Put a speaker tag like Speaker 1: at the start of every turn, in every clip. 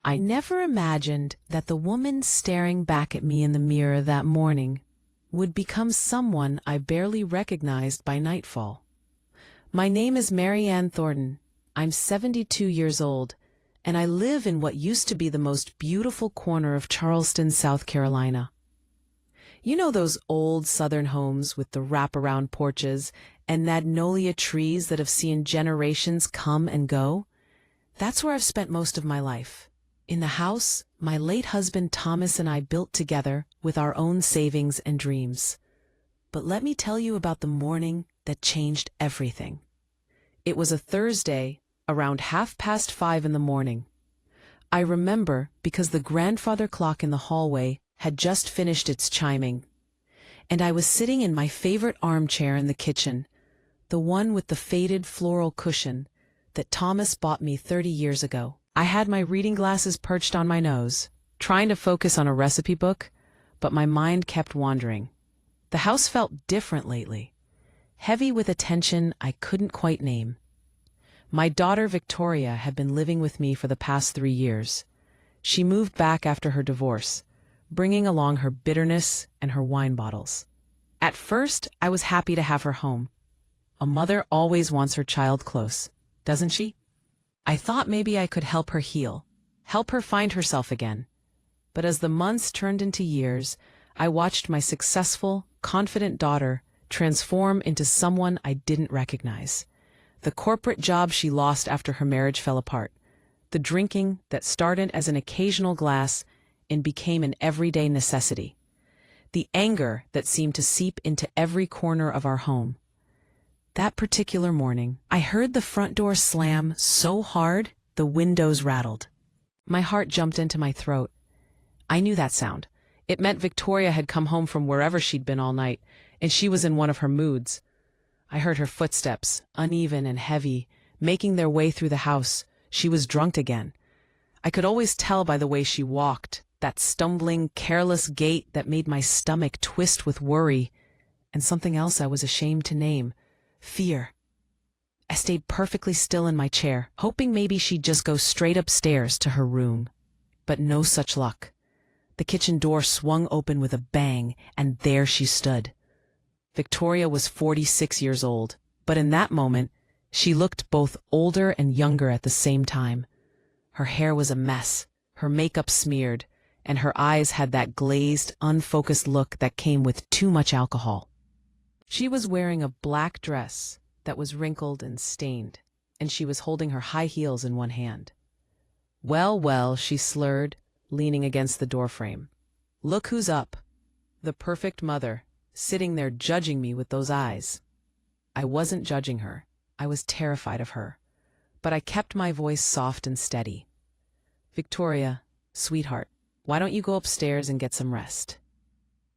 Speaker 1: I never imagined that the woman staring back at me in the mirror that morning would become someone I barely recognized by nightfall. My name is Mary Ann Thornton. I'm 72 years old, and I live in what used to be the most beautiful corner of Charleston, South Carolina. You know those old southern homes with the wraparound porches and magnolia trees that have seen generations come and go? That's where I've spent most of my life. In the house my late husband Thomas and I built together with our own savings and dreams. But let me tell you about the morning that changed everything. It was a Thursday, around 5:30 in the morning. I remember because the grandfather clock in the hallway had just finished its chiming, and I was sitting in my favorite armchair in the kitchen, the one with the faded floral cushion that Thomas bought me 30 years ago. I had my reading glasses perched on my nose, trying to focus on a recipe book, but my mind kept wandering. The house felt different lately, heavy with a tension I couldn't quite name. My daughter Victoria had been living with me for the past 3 years. She moved back after her divorce, bringing along her bitterness and her wine bottles. At first, I was happy to have her home. A mother always wants her child close, doesn't she? I thought maybe I could help her heal, help her find herself again. But as the months turned into years, I watched my successful, confident daughter transform into someone I didn't recognize. The corporate job she lost after her marriage fell apart. The drinking that started as an occasional glass and became an everyday necessity. The anger that seemed to seep into every corner of our home. That particular morning, I heard the front door slam so hard the windows rattled. My heart jumped into my throat. I knew that sound. It meant Victoria had come home from wherever she'd been all night, and she was in one of her moods. I heard her footsteps, uneven and heavy, making their way through the house. She was drunk again. I could always tell by the way she walked, that stumbling, careless gait that made my stomach twist with worry, and something else I was ashamed to name. Fear. I stayed perfectly still in my chair, hoping maybe she'd just go straight upstairs to her room. But no such luck. The kitchen door swung open with a bang, and there she stood. Victoria was 46 years old, but in that moment, she looked both older and younger at the same time. Her hair was a mess, her makeup smeared, and her eyes had that glazed, unfocused look that came with too much alcohol. She was wearing a black dress that was wrinkled and stained, and she was holding her high heels in one hand. "Well, well," she slurred, leaning against the doorframe. "Look who's up." The perfect mother, sitting there judging me with those eyes. I wasn't judging her. I was terrified of her. But I kept my voice soft and steady. "Victoria, sweetheart, why don't you go upstairs and get some rest?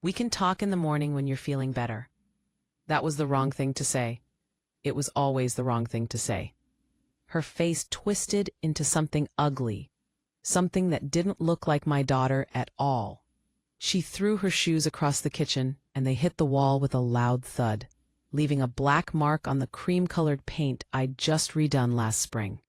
Speaker 1: We can talk in the morning when you're feeling better." That was the wrong thing to say. It was always the wrong thing to say. Her face twisted into something ugly, something that didn't look like my daughter at all. She threw her shoes across the kitchen, and they hit the wall with a loud thud, leaving a black mark on the cream-colored paint I'd just redone last spring.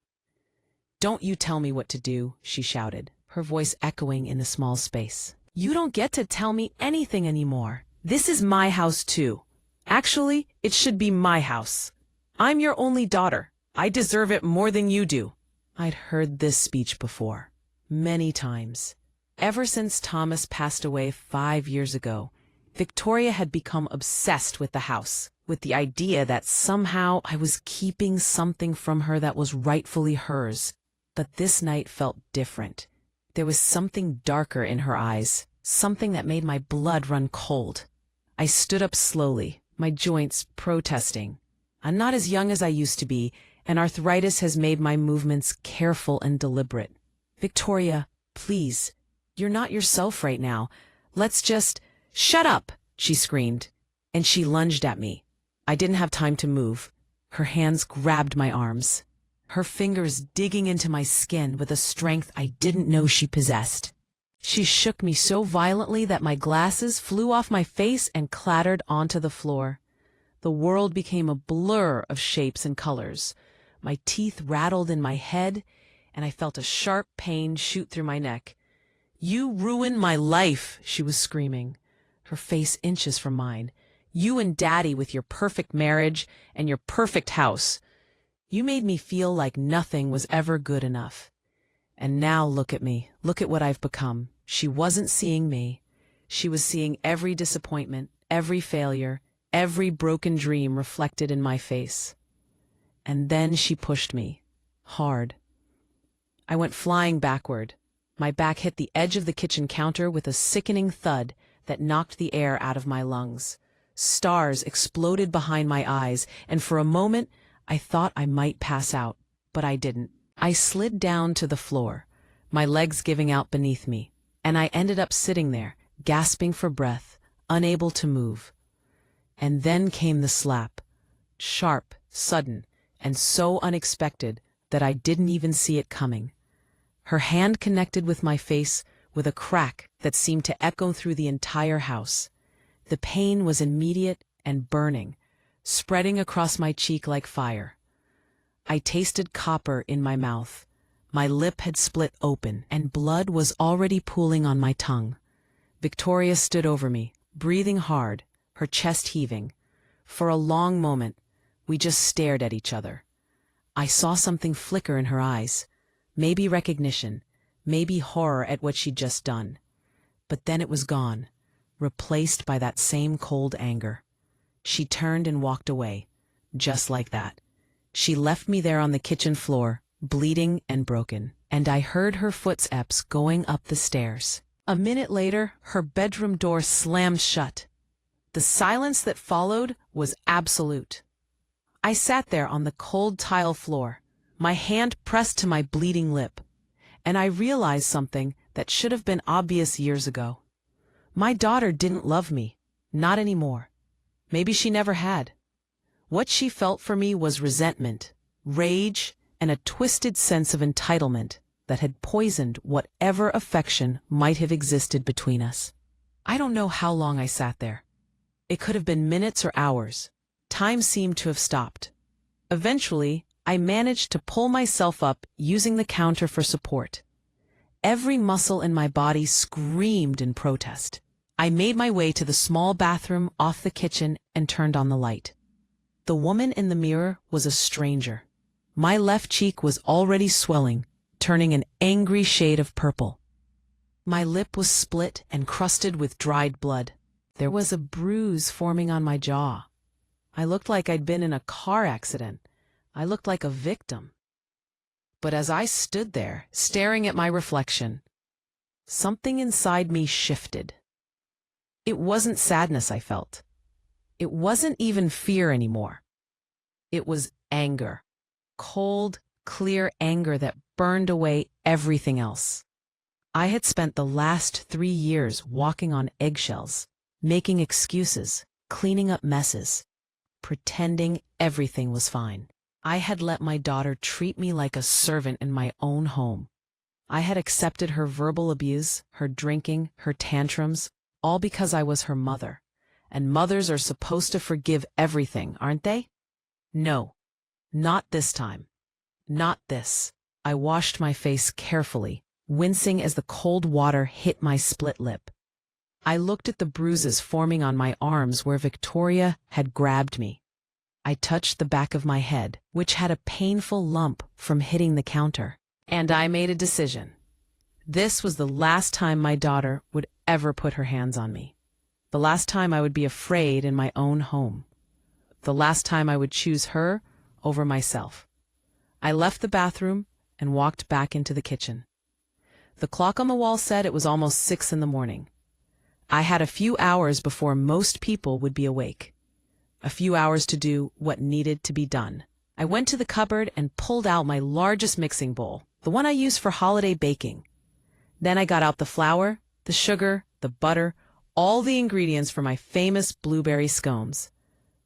Speaker 1: "Don't you tell me what to do," she shouted, her voice echoing in the small space. "You don't get to tell me anything anymore. This is my house too. Actually, it should be my house. I'm your only daughter. I deserve it more than you do." I'd heard this speech before, many times. Ever since Thomas passed away 5 years ago, Victoria had become obsessed with the house, with the idea that somehow I was keeping something from her that was rightfully hers. But this night felt different. There was something darker in her eyes, something that made my blood run cold. I stood up slowly, my joints protesting. I'm not as young as I used to be, and arthritis has made my movements careful and deliberate. "Victoria, please, you're not yourself right now. Let's just—" "Shut up!" she screamed, and she lunged at me. I didn't have time to move. Her hands grabbed my arms, her fingers digging into my skin with a strength I didn't know she possessed. She shook me so violently that my glasses flew off my face and clattered onto the floor. The world became a blur of shapes and colors. My teeth rattled in my head, and I felt a sharp pain shoot through my neck. "You ruined my life," she was screaming, her face inches from mine. "You and Daddy with your perfect marriage and your perfect house. You made me feel like nothing was ever good enough. And now look at me. Look at what I've become." She wasn't seeing me. She was seeing every disappointment, every failure, every broken dream reflected in my face. And then she pushed me. Hard. I went flying backward. My back hit the edge of the kitchen counter with a sickening thud that knocked the air out of my lungs. Stars exploded behind my eyes, and for a moment I thought I might pass out, but I didn't. I slid down to the floor, my legs giving out beneath me, and I ended up sitting there, gasping for breath, unable to move. And then came the slap. Sharp, sudden, and so unexpected that I didn't even see it coming. Her hand connected with my face with a crack that seemed to echo through the entire house. The pain was immediate and burning, spreading across my cheek like fire. I tasted copper in my mouth. My lip had split open, and blood was already pooling on my tongue. Victoria stood over me, breathing hard, her chest heaving. For a long moment, we just stared at each other. I saw something flicker in her eyes, maybe recognition, maybe horror at what she'd just done. But then it was gone, replaced by that same cold anger. She turned and walked away, just like that. She left me there on the kitchen floor, bleeding and broken, and I heard her footsteps going up the stairs. A minute later, her bedroom door slammed shut. The silence that followed was absolute. I sat there on the cold tile floor, my hand pressed to my bleeding lip, and I realized something that should have been obvious years ago. My daughter didn't love me, not anymore. Maybe she never had. What she felt for me was resentment, rage, and a twisted sense of entitlement that had poisoned whatever affection might have existed between us. I don't know how long I sat there. It could have been minutes or hours. Time seemed to have stopped. Eventually, I managed to pull myself up using the counter for support. Every muscle in my body screamed in protest. I made my way to the small bathroom off the kitchen and turned on the light. The woman in the mirror was a stranger. My left cheek was already swelling, turning an angry shade of purple. My lip was split and crusted with dried blood. There was a bruise forming on my jaw. I looked like I'd been in a car accident. I looked like a victim. But as I stood there, staring at my reflection, something inside me shifted. It wasn't sadness I felt. It wasn't even fear anymore. It was anger. Cold, clear anger that burned away everything else. I had spent the last 3 years walking on eggshells, making excuses, cleaning up messes, pretending everything was fine. I had let my daughter treat me like a servant in my own home. I had accepted her verbal abuse, her drinking, her tantrums, all because I was her mother. And mothers are supposed to forgive everything, aren't they? No, not this time. Not this. I washed my face carefully, wincing as the cold water hit my split lip. I looked at the bruises forming on my arms where Victoria had grabbed me. I touched the back of my head, which had a painful lump from hitting the counter. And I made a decision. This was the last time my daughter would ever put her hands on me. The last time I would be afraid in my own home. The last time I would choose her over myself. I left the bathroom and walked back into the kitchen. The clock on the wall said it was almost 6 in the morning. I had a few hours before most people would be awake. A few hours to do what needed to be done. I went to the cupboard and pulled out my largest mixing bowl, the one I use for holiday baking. Then I got out the flour, the sugar, the butter, all the ingredients for my famous blueberry scones.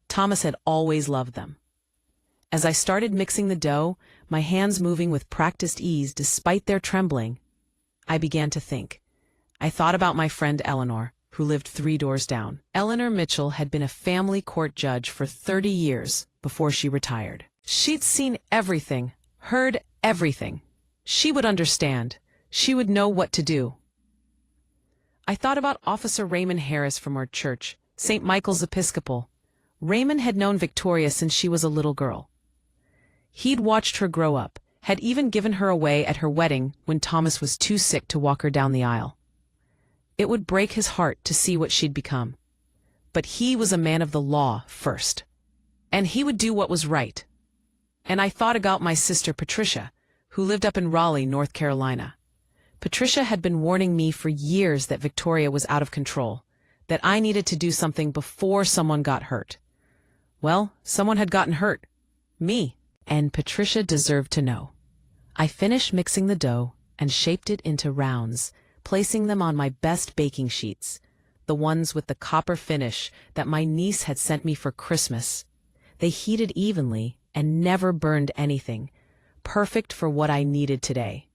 Speaker 1: Thomas had always loved them. As I started mixing the dough, my hands moving with practiced ease despite their trembling, I began to think. I thought about my friend Eleanor, who lived 3 doors down. Eleanor Mitchell had been a family court judge for 30 years before she retired. She'd seen everything, heard everything. She would understand. She would know what to do. I thought about Officer Raymond Harris from our church, St. Michael's Episcopal. Raymond had known Victoria since she was a little girl. He'd watched her grow up, had even given her away at her wedding when Thomas was too sick to walk her down the aisle. It would break his heart to see what she'd become. But he was a man of the law first. And he would do what was right. And I thought about my sister Patricia, who lived up in Raleigh, North Carolina. Patricia had been warning me for years that Victoria was out of control, that I needed to do something before someone got hurt. Well, someone had gotten hurt. Me. And Patricia deserved to know. I finished mixing the dough and shaped it into rounds, placing them on my best baking sheets, the ones with the copper finish that my niece had sent me for Christmas. They heated evenly and never burned anything, perfect for what I needed today.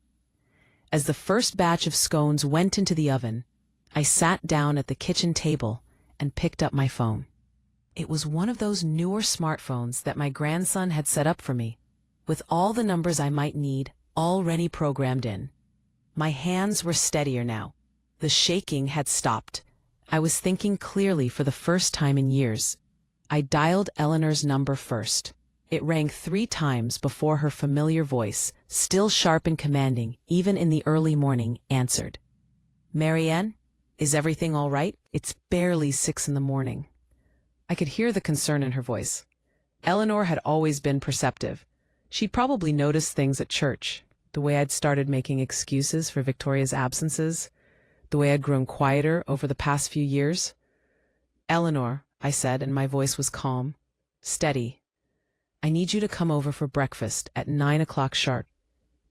Speaker 1: As the first batch of scones went into the oven, I sat down at the kitchen table and picked up my phone. It was one of those newer smartphones that my grandson had set up for me, with all the numbers I might need already programmed in. My hands were steadier now. The shaking had stopped. I was thinking clearly for the first time in years. I dialed Eleanor's number first. It rang 3 times before her familiar voice, still sharp and commanding, even in the early morning, answered. "Marianne, is everything all right? It's barely 6 in the morning." I could hear the concern in her voice. Eleanor had always been perceptive. She'd probably noticed things at church, the way I'd started making excuses for Victoria's absences, the way I'd grown quieter over the past few years. "Eleanor," I said, and my voice was calm, steady. "I need you to come over for breakfast at 9 o'clock sharp.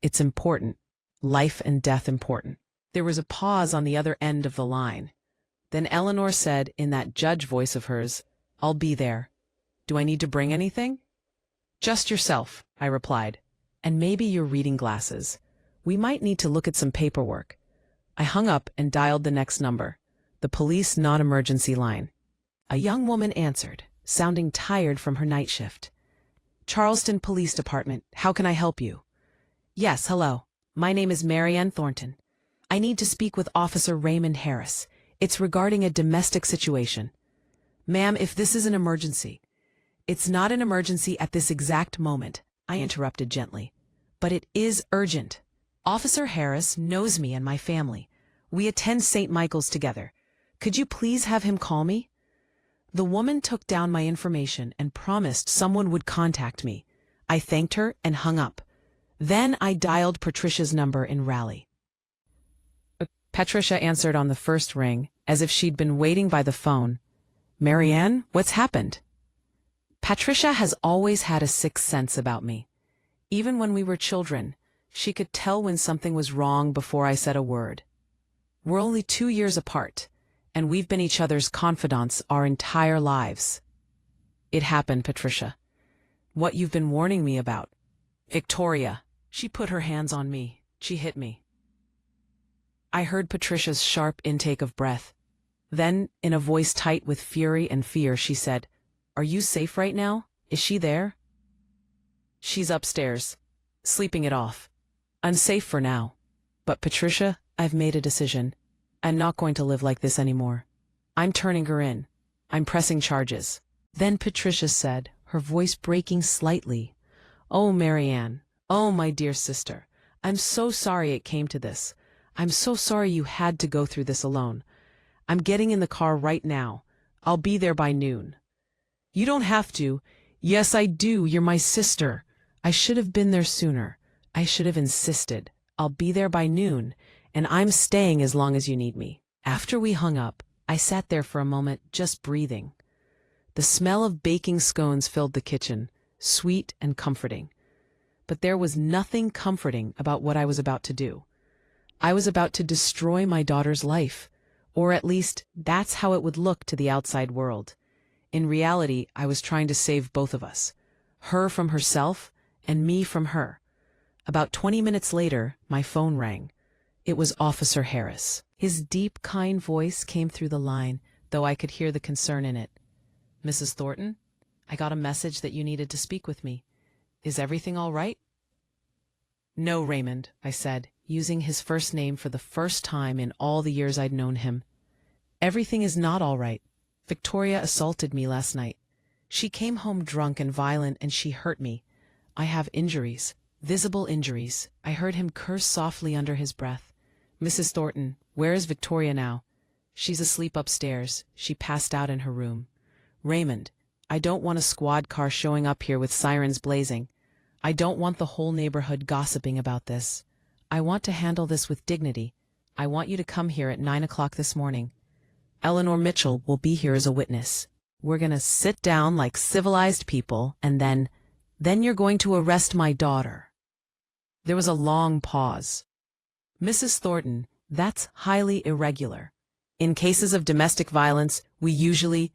Speaker 1: It's important. Life and death important." There was a pause on the other end of the line. Then Eleanor said in that judge voice of hers, "I'll be there. Do I need to bring anything?" "Just yourself," I replied. "And maybe your reading glasses. We might need to look at some paperwork." I hung up and dialed the next number, the police non-emergency line. A young woman answered, sounding tired from her night shift. "Charleston Police Department, how can I help you?" "Yes, hello. My name is Marianne Thornton. I need to speak with Officer Raymond Harris. It's regarding a domestic situation." "Ma'am, if this is an emergency—" "It's not an emergency at this exact moment," I interrupted gently. "But it is urgent. Officer Harris knows me and my family. We attend St. Michael's together. Could you please have him call me?" The woman took down my information and promised someone would contact me. I thanked her and hung up. Then I dialed Patricia's number in Raleigh. Patricia answered on the first ring, as if she'd been waiting by the phone. "Marianne, what's happened?" Patricia has always had a sixth sense about me. Even when we were children, she could tell when something was wrong before I said a word. We're only 2 years apart, and we've been each other's confidants our entire lives. "It happened, Patricia. What you've been warning me about. Victoria." She put her hands on me. She hit me. I heard Patricia's sharp intake of breath. Then, in a voice tight with fury and fear, she said, "Are you safe right now? Is she there?" "She's upstairs, sleeping it off. Unsafe for now. But Patricia, I've made a decision. I'm not going to live like this anymore. I'm turning her in. I'm pressing charges." Then Patricia said, her voice breaking slightly, "Oh, Marianne, oh, my dear sister, I'm so sorry it came to this. I'm so sorry you had to go through this alone. I'm getting in the car right now. I'll be there by noon." "You don't have to." "Yes, I do. You're my sister. I should have been there sooner. I should have insisted. I'll be there by noon, and I'm staying as long as you need me." After we hung up, I sat there for a moment, just breathing. The smell of baking scones filled the kitchen, sweet and comforting. But there was nothing comforting about what I was about to do. I was about to destroy my daughter's life, or at least that's how it would look to the outside world. In reality, I was trying to save both of us, her from herself and me from her. About 20 minutes later, my phone rang. It was Officer Harris. His deep, kind voice came through the line, though I could hear the concern in it. "Mrs. Thornton, I got a message that you needed to speak with me. Is everything all right?" No, Raymond, I said, using his first name for the first time in all the years I'd known him. Everything is not all right. Victoria assaulted me last night. She came home drunk and violent, and she hurt me. I have injuries, visible injuries. I heard him curse softly under his breath. Mrs. Thornton, where is Victoria now? She's asleep upstairs. She passed out in her room. Raymond, I don't want a squad car showing up here with sirens blazing. I don't want the whole neighborhood gossiping about this. I want to handle this with dignity. I want you to come here at 9 o'clock this morning. Eleanor Mitchell will be here as a witness. We're going to sit down like civilized people, and then you're going to arrest my daughter. There was a long pause. Mrs. Thornton, that's highly irregular. In cases of domestic violence, we usually—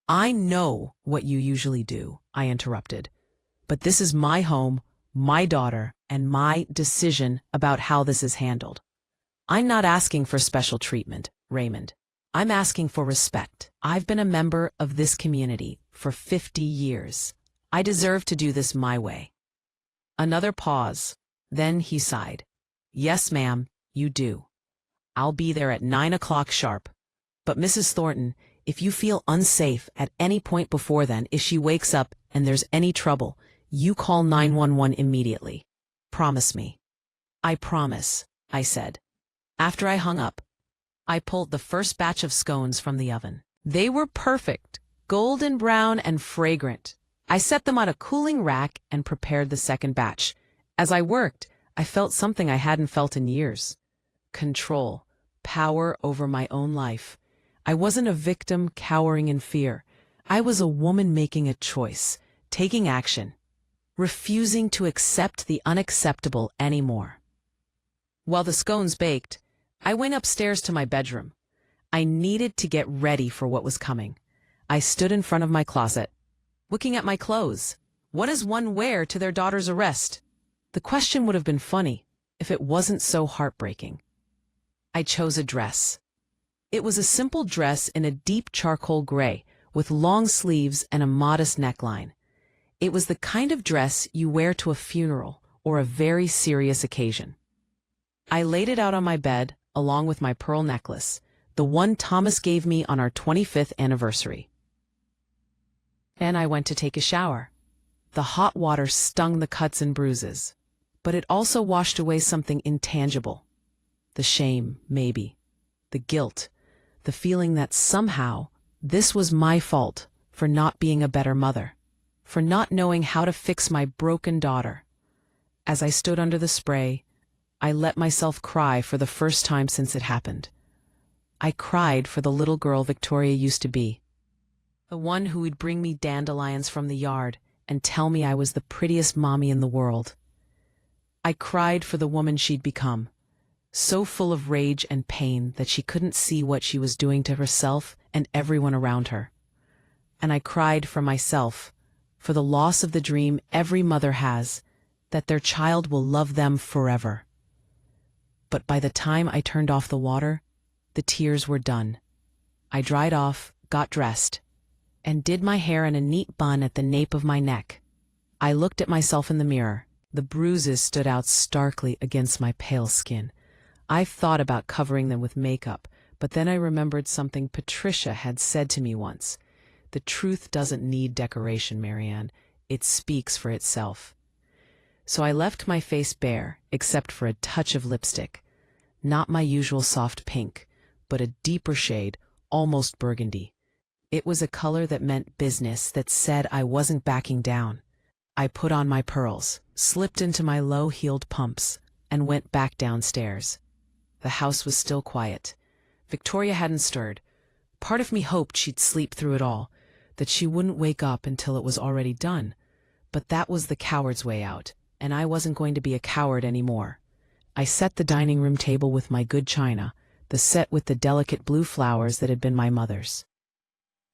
Speaker 1: I know what you usually do, I interrupted. But this is my home, my daughter, and my decision about how this is handled. I'm not asking for special treatment, Raymond. I'm asking for respect. I've been a member of this community for 50 years. I deserve to do this my way. Another pause. Then he sighed. Yes, ma'am, you do. I'll be there at 9 o'clock sharp. But Mrs. Thornton, if you feel unsafe at any point before then, if she wakes up and there's any trouble, you call 911 immediately. Promise me. I promise, I said. After I hung up, I pulled the first batch of scones from the oven. They were perfect, golden brown and fragrant. I set them on a cooling rack and prepared the second batch. As I worked, I felt something I hadn't felt in years. Control, power over my own life. I wasn't a victim cowering in fear. I was a woman making a choice, taking action, refusing to accept the unacceptable anymore. While the scones baked, I went upstairs to my bedroom. I needed to get ready for what was coming. I stood in front of my closet, looking at my clothes. What does one wear to their daughter's arrest? The question would have been funny if it wasn't so heartbreaking. I chose a dress. It was a simple dress in a deep charcoal gray, with long sleeves and a modest neckline. It was the kind of dress you wear to a funeral or a very serious occasion. I laid it out on my bed, along with my pearl necklace, the one Thomas gave me on our 25th anniversary. And I went to take a shower. The hot water stung the cuts and bruises, but it also washed away something intangible. The shame, maybe. The guilt. The feeling that somehow this was my fault for not being a better mother, for not knowing how to fix my broken daughter. As I stood under the spray, I let myself cry for the first time since it happened. I cried for the little girl Victoria used to be, the one who would bring me dandelions from the yard and tell me I was the prettiest mommy in the world. I cried for the woman she'd become, so full of rage and pain that she couldn't see what she was doing to herself and everyone around her. And I cried for myself, for the loss of the dream every mother has, that their child will love them forever. But by the time I turned off the water, the tears were done. I dried off, got dressed, and did my hair in a neat bun at the nape of my neck. I looked at myself in the mirror. The bruises stood out starkly against my pale skin. I've thought about covering them with makeup, but then I remembered something Patricia had said to me once. The truth doesn't need decoration, Marianne. It speaks for itself. So I left my face bare, except for a touch of lipstick. Not my usual soft pink, but a deeper shade, almost burgundy. It was a color that meant business, that said I wasn't backing down. I put on my pearls, slipped into my low-heeled pumps, and went back downstairs. The house was still quiet. Victoria hadn't stirred. Part of me hoped she'd sleep through it all, that she wouldn't wake up until it was already done. But that was the coward's way out, and I wasn't going to be a coward anymore. I set the dining room table with my good china, the set with the delicate blue flowers that had been my mother's.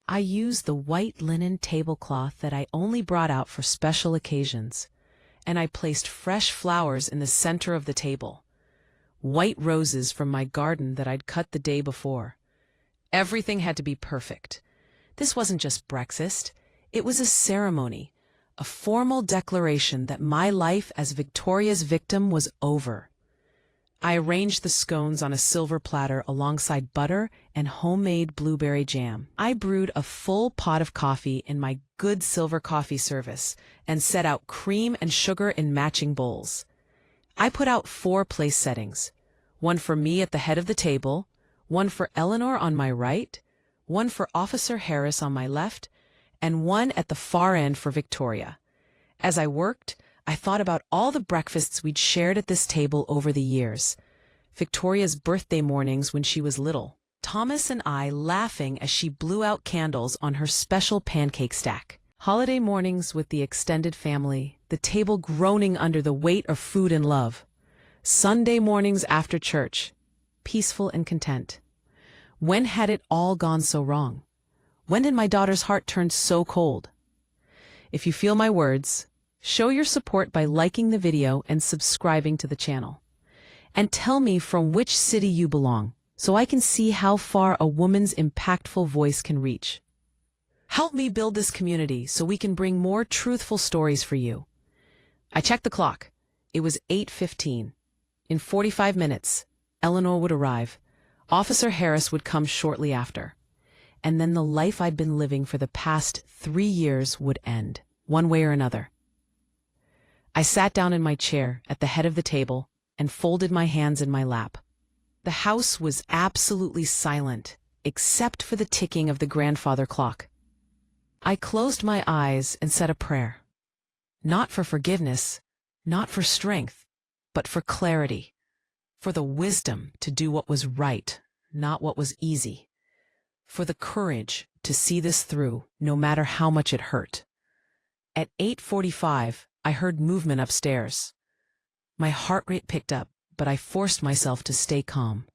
Speaker 1: I used the white linen tablecloth that I only brought out for special occasions, and I placed fresh flowers in the center of the table. White roses from my garden that I'd cut the day before. Everything had to be perfect. This wasn't just breakfast. It was a ceremony, a formal declaration that my life as Victoria's victim was over. I arranged the scones on a silver platter alongside butter and homemade blueberry jam. I brewed a full pot of coffee in my good silver coffee service and set out cream and sugar in matching bowls. I put out 4 place settings, one for me at the head of the table, one for Eleanor on my right, one for Officer Harris on my left, and one at the far end for Victoria. As I worked, I thought about all the breakfasts we'd shared at this table over the years. Victoria's birthday mornings when she was little, Thomas and I laughing as she blew out candles on her special pancake stack. Holiday mornings with the extended family, the table groaning under the weight of food and love. Sunday mornings after church, peaceful and content. When had it all gone so wrong? When did my daughter's heart turn so cold? If you feel my words, show your support by liking the video and subscribing to the channel. And tell me from which city you belong, so I can see how far a woman's impactful voice can reach. Help me build this community so we can bring more truthful stories for you. I checked the clock. It was 8:15. In 45 minutes, Eleanor would arrive. Officer Harris would come shortly after. And then the life I'd been living for the past 3 years would end, one way or another. I sat down in my chair at the head of the table and folded my hands in my lap. The house was absolutely silent, except for the ticking of the grandfather clock. I closed my eyes and said a prayer. Not for forgiveness, not for strength, but for clarity, for the wisdom to do what was right, not what was easy, for the courage to see this through, no matter how much it hurt. At 8:45, I heard movement upstairs. My heart rate picked up, but I forced myself to stay calm.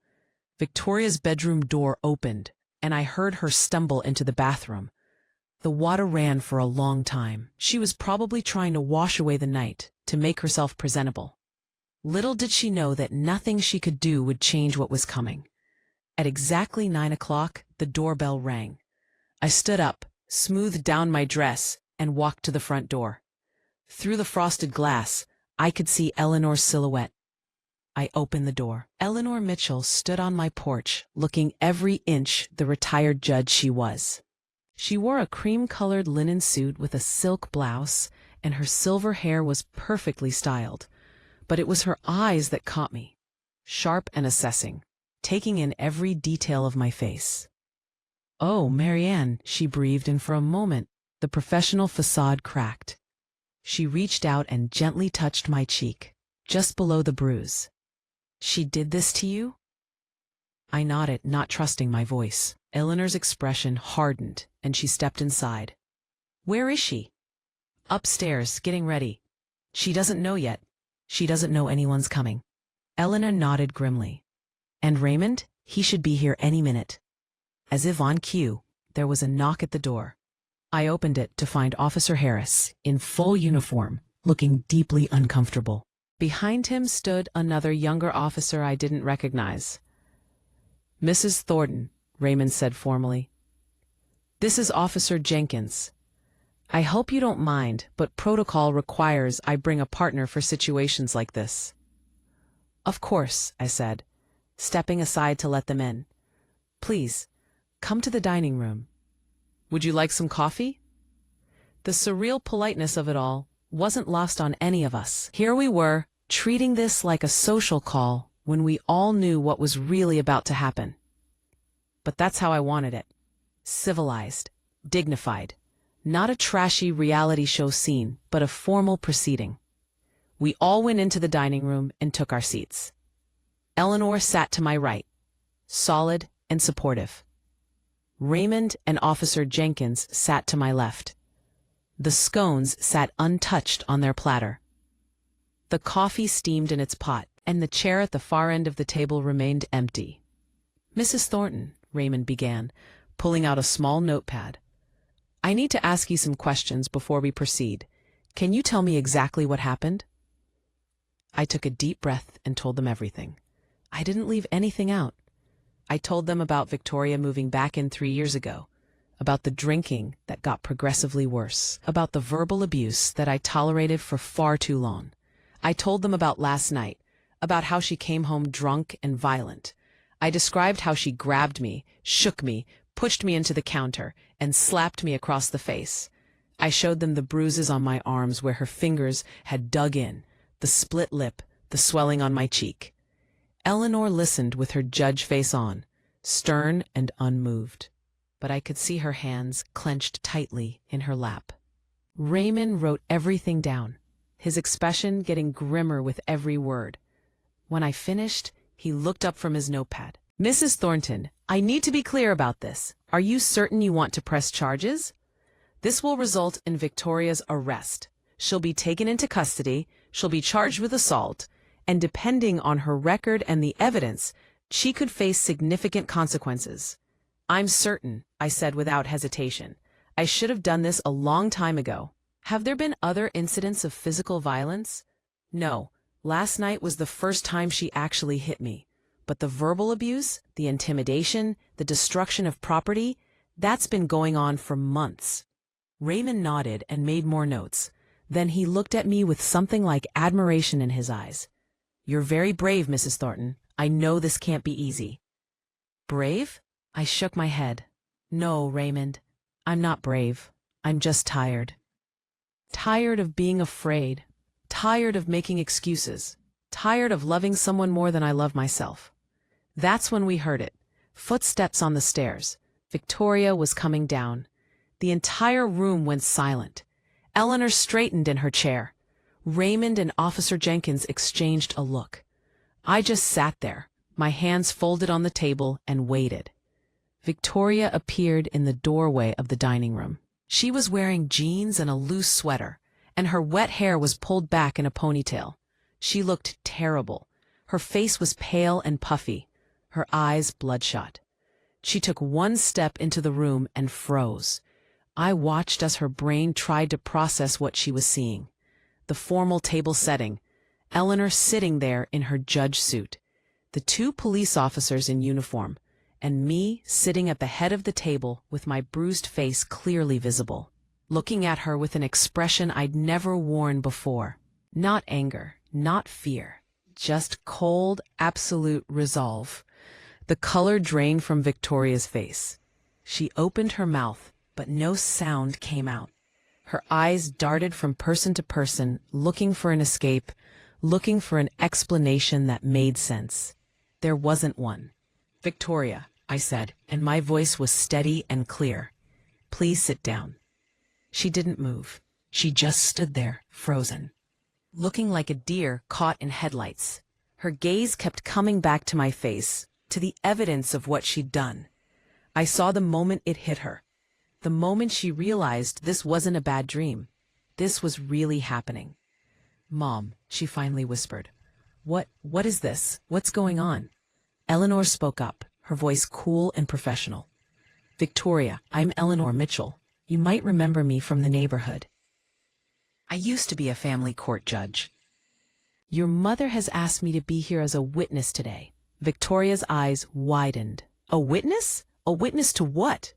Speaker 1: Victoria's bedroom door opened, and I heard her stumble into the bathroom. The water ran for a long time. She was probably trying to wash away the night, to make herself presentable. Little did she know that nothing she could do would change what was coming. At exactly 9 o'clock, the doorbell rang. I stood up, smoothed down my dress, and walked to the front door. Through the frosted glass, I could see Eleanor's silhouette. I opened the door. Eleanor Mitchell stood on my porch, looking every inch the retired judge she was. She wore a cream-colored linen suit with a silk blouse, and her silver hair was perfectly styled. But it was her eyes that caught me, sharp and assessing, taking in every detail of my face. "Oh, Marianne," she breathed, and for a moment, the professional facade cracked. She reached out and gently touched my cheek, just below the bruise. "She did this to you?" I nodded, not trusting my voice. Eleanor's expression hardened, and she stepped inside. "Where is she?" "Upstairs, getting ready. She doesn't know yet. She doesn't know anyone's coming." Eleanor nodded grimly. "And Raymond? He should be here any minute." As if on cue, there was a knock at the door. I opened it to find Officer Harris, in full uniform, looking deeply uncomfortable. Behind him stood another younger officer I didn't recognize. "Mrs. Thornton," Raymond said formally. "This is Officer Jenkins. I hope you don't mind, but protocol requires I bring a partner for situations like this." "Of course," I said, stepping aside to let them in. "Please, come to the dining room. Would you like some coffee?" The surreal politeness of it all wasn't lost on any of us. Here we were, treating this like a social call when we all knew what was really about to happen. But that's how I wanted it. Civilized, dignified. Not a trashy reality show scene, but a formal proceeding. We all went into the dining room and took our seats. Eleanor sat to my right, solid and supportive. Raymond and Officer Jenkins sat to my left. The scones sat untouched on their platter. The coffee steamed in its pot, and the chair at the far end of the table remained empty. "Mrs. Thornton," Raymond began, pulling out a small notepad. "I need to ask you some questions before we proceed. Can you tell me exactly what happened?" I took a deep breath and told them everything. I didn't leave anything out. I told them about Victoria moving back in 3 years ago, about the drinking that got progressively worse, about the verbal abuse that I tolerated for far too long. I told them about last night, about how she came home drunk and violent. I described how she grabbed me, shook me, pushed me into the counter, and slapped me across the face. I showed them the bruises on my arms where her fingers had dug in, the split lip, the swelling on my cheek. Eleanor listened with her judge face on, stern and unmoved, but I could see her hands clenched tightly in her lap. Raymond wrote everything down, his expression getting grimmer with every word. When I finished, he looked up from his notepad. "Mrs. Thornton, I need to be clear about this. Are you certain you want to press charges? This will result in Victoria's arrest. She'll be taken into custody, she'll be charged with assault, and depending on her record and the evidence, she could face significant consequences." "I'm certain," I said without hesitation. "I should have done this a long time ago." "Have there been other incidents of physical violence?" "No. Last night was the first time she actually hit me. But the verbal abuse, the intimidation, the destruction of property, that's been going on for months." Raymond nodded and made more notes. Then he looked at me with something like admiration in his eyes. "You're very brave, Mrs. Thornton. I know this can't be easy." "Brave?" I shook my head. "No, Raymond. I'm not brave. I'm just tired. Tired of being afraid. Tired of making excuses. Tired of loving someone more than I love myself." That's when we heard it. Footsteps on the stairs. Victoria was coming down. The entire room went silent. Eleanor straightened in her chair. Raymond and Officer Jenkins exchanged a look. I just sat there, my hands folded on the table, and waited. Victoria appeared in the doorway of the dining room. She was wearing jeans and a loose sweater, and her wet hair was pulled back in a ponytail. She looked terrible. Her face was pale and puffy, her eyes bloodshot. She took one step into the room and froze. I watched as her brain tried to process what she was seeing. The formal table setting, Eleanor sitting there in her judge suit, the two police officers in uniform, and me sitting at the head of the table with my bruised face clearly visible, looking at her with an expression I'd never worn before. Not anger, not fear, just cold, absolute resolve. The color drained from Victoria's face. She opened her mouth, but no sound came out. Her eyes darted from person to person, looking for an escape, looking for an explanation that made sense. There wasn't one. "Victoria," I said, and my voice was steady and clear. "Please sit down." She didn't move. She just stood there, frozen, looking like a deer caught in headlights. Her gaze kept coming back to my face, to the evidence of what she'd done. I saw the moment it hit her. The moment she realized this wasn't a bad dream. This was really happening. "Mom," she finally whispered. What is this? What's going on?" Eleanor spoke up, her voice cool and professional. "Victoria, I'm Eleanor Mitchell. You might remember me from the neighborhood. I used to be a family court judge. Your mother has asked me to be here as a witness today." Victoria's eyes widened. "A witness? A witness to what?"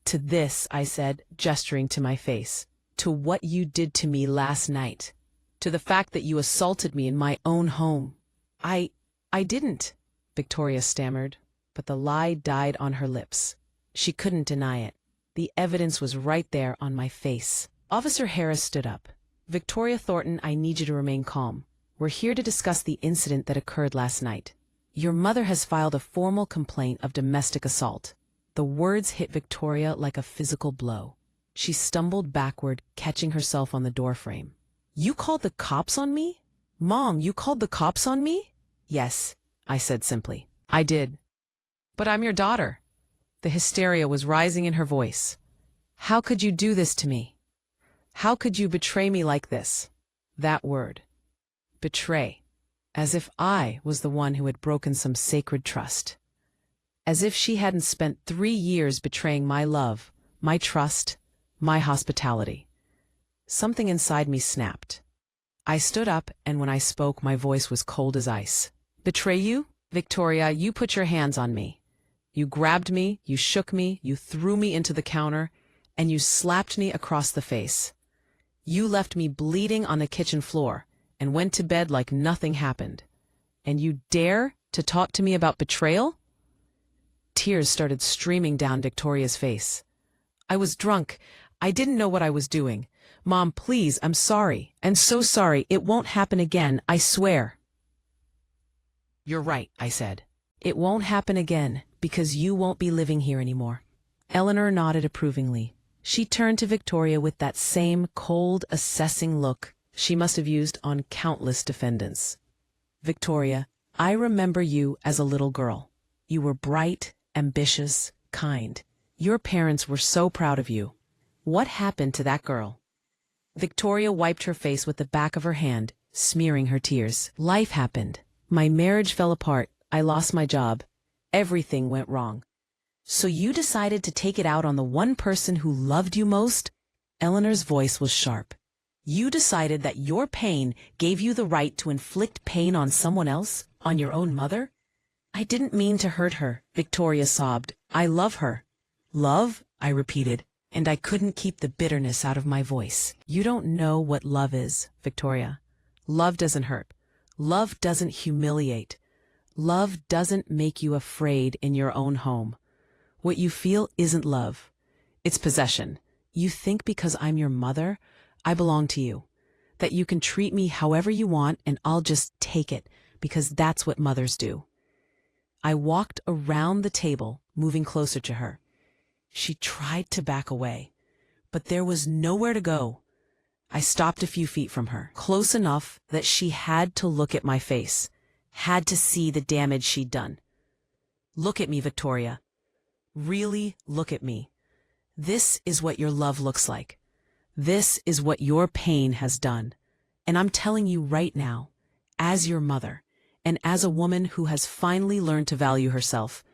Speaker 1: "To this," I said, gesturing to my face. "To what you did to me last night. To the fact that you assaulted me in my own home." I didn't," Victoria stammered, but the lie died on her lips. She couldn't deny it. The evidence was right there on my face. Officer Harris stood up. "Victoria Thornton, I need you to remain calm. We're here to discuss the incident that occurred last night. Your mother has filed a formal complaint of domestic assault." The words hit Victoria like a physical blow. She stumbled backward, catching herself on the doorframe. "You called the cops on me? Mom, you called the cops on me?" "Yes," I said simply. "I did. But I'm your daughter." The hysteria was rising in her voice. "How could you do this to me? How could you betray me like this?" That word. Betray. As if I was the one who had broken some sacred trust. As if she hadn't spent 3 years betraying my love, my trust, my hospitality. Something inside me snapped. I stood up, and when I spoke, my voice was cold as ice. "Betray you? Victoria, you put your hands on me." You grabbed me, you shook me, you threw me into the counter, and you slapped me across the face. You left me bleeding on the kitchen floor and went to bed like nothing happened. And you dare to talk to me about betrayal? Tears started streaming down Victoria's face. I was drunk. I didn't know what I was doing. Mom, please, I'm sorry. I'm so sorry. It won't happen again, I swear. You're right, I said. It won't happen again because you won't be living here anymore. Eleanor nodded approvingly. She turned to Victoria with that same cold, assessing look she must have used on countless defendants. Victoria, I remember you as a little girl. You were bright, ambitious, kind. Your parents were so proud of you. What happened to that girl? Victoria wiped her face with the back of her hand, smearing her tears. Life happened. My marriage fell apart. I lost my job. Everything went wrong. So you decided to take it out on the one person who loved you most? Eleanor's voice was sharp. You decided that your pain gave you the right to inflict pain on someone else, on your own mother? I didn't mean to hurt her, Victoria sobbed. I love her. Love? I repeated, and I couldn't keep the bitterness out of my voice. You don't know what love is, Victoria. Love doesn't hurt. Love doesn't humiliate. Love doesn't make you afraid in your own home. What you feel isn't love. It's possession. You think because I'm your mother, I belong to you. That you can treat me however you want and I'll just take it because that's what mothers do. I walked around the table, moving closer to her. She tried to back away, but there was nowhere to go. I stopped a few feet from her, close enough that she had to look at my face, had to see the damage she'd done. Look at me, Victoria. Really look at me. This is what your love looks like. This is what your pain has done. And I'm telling you right now, as your mother, and as a woman who has finally learned to value herself,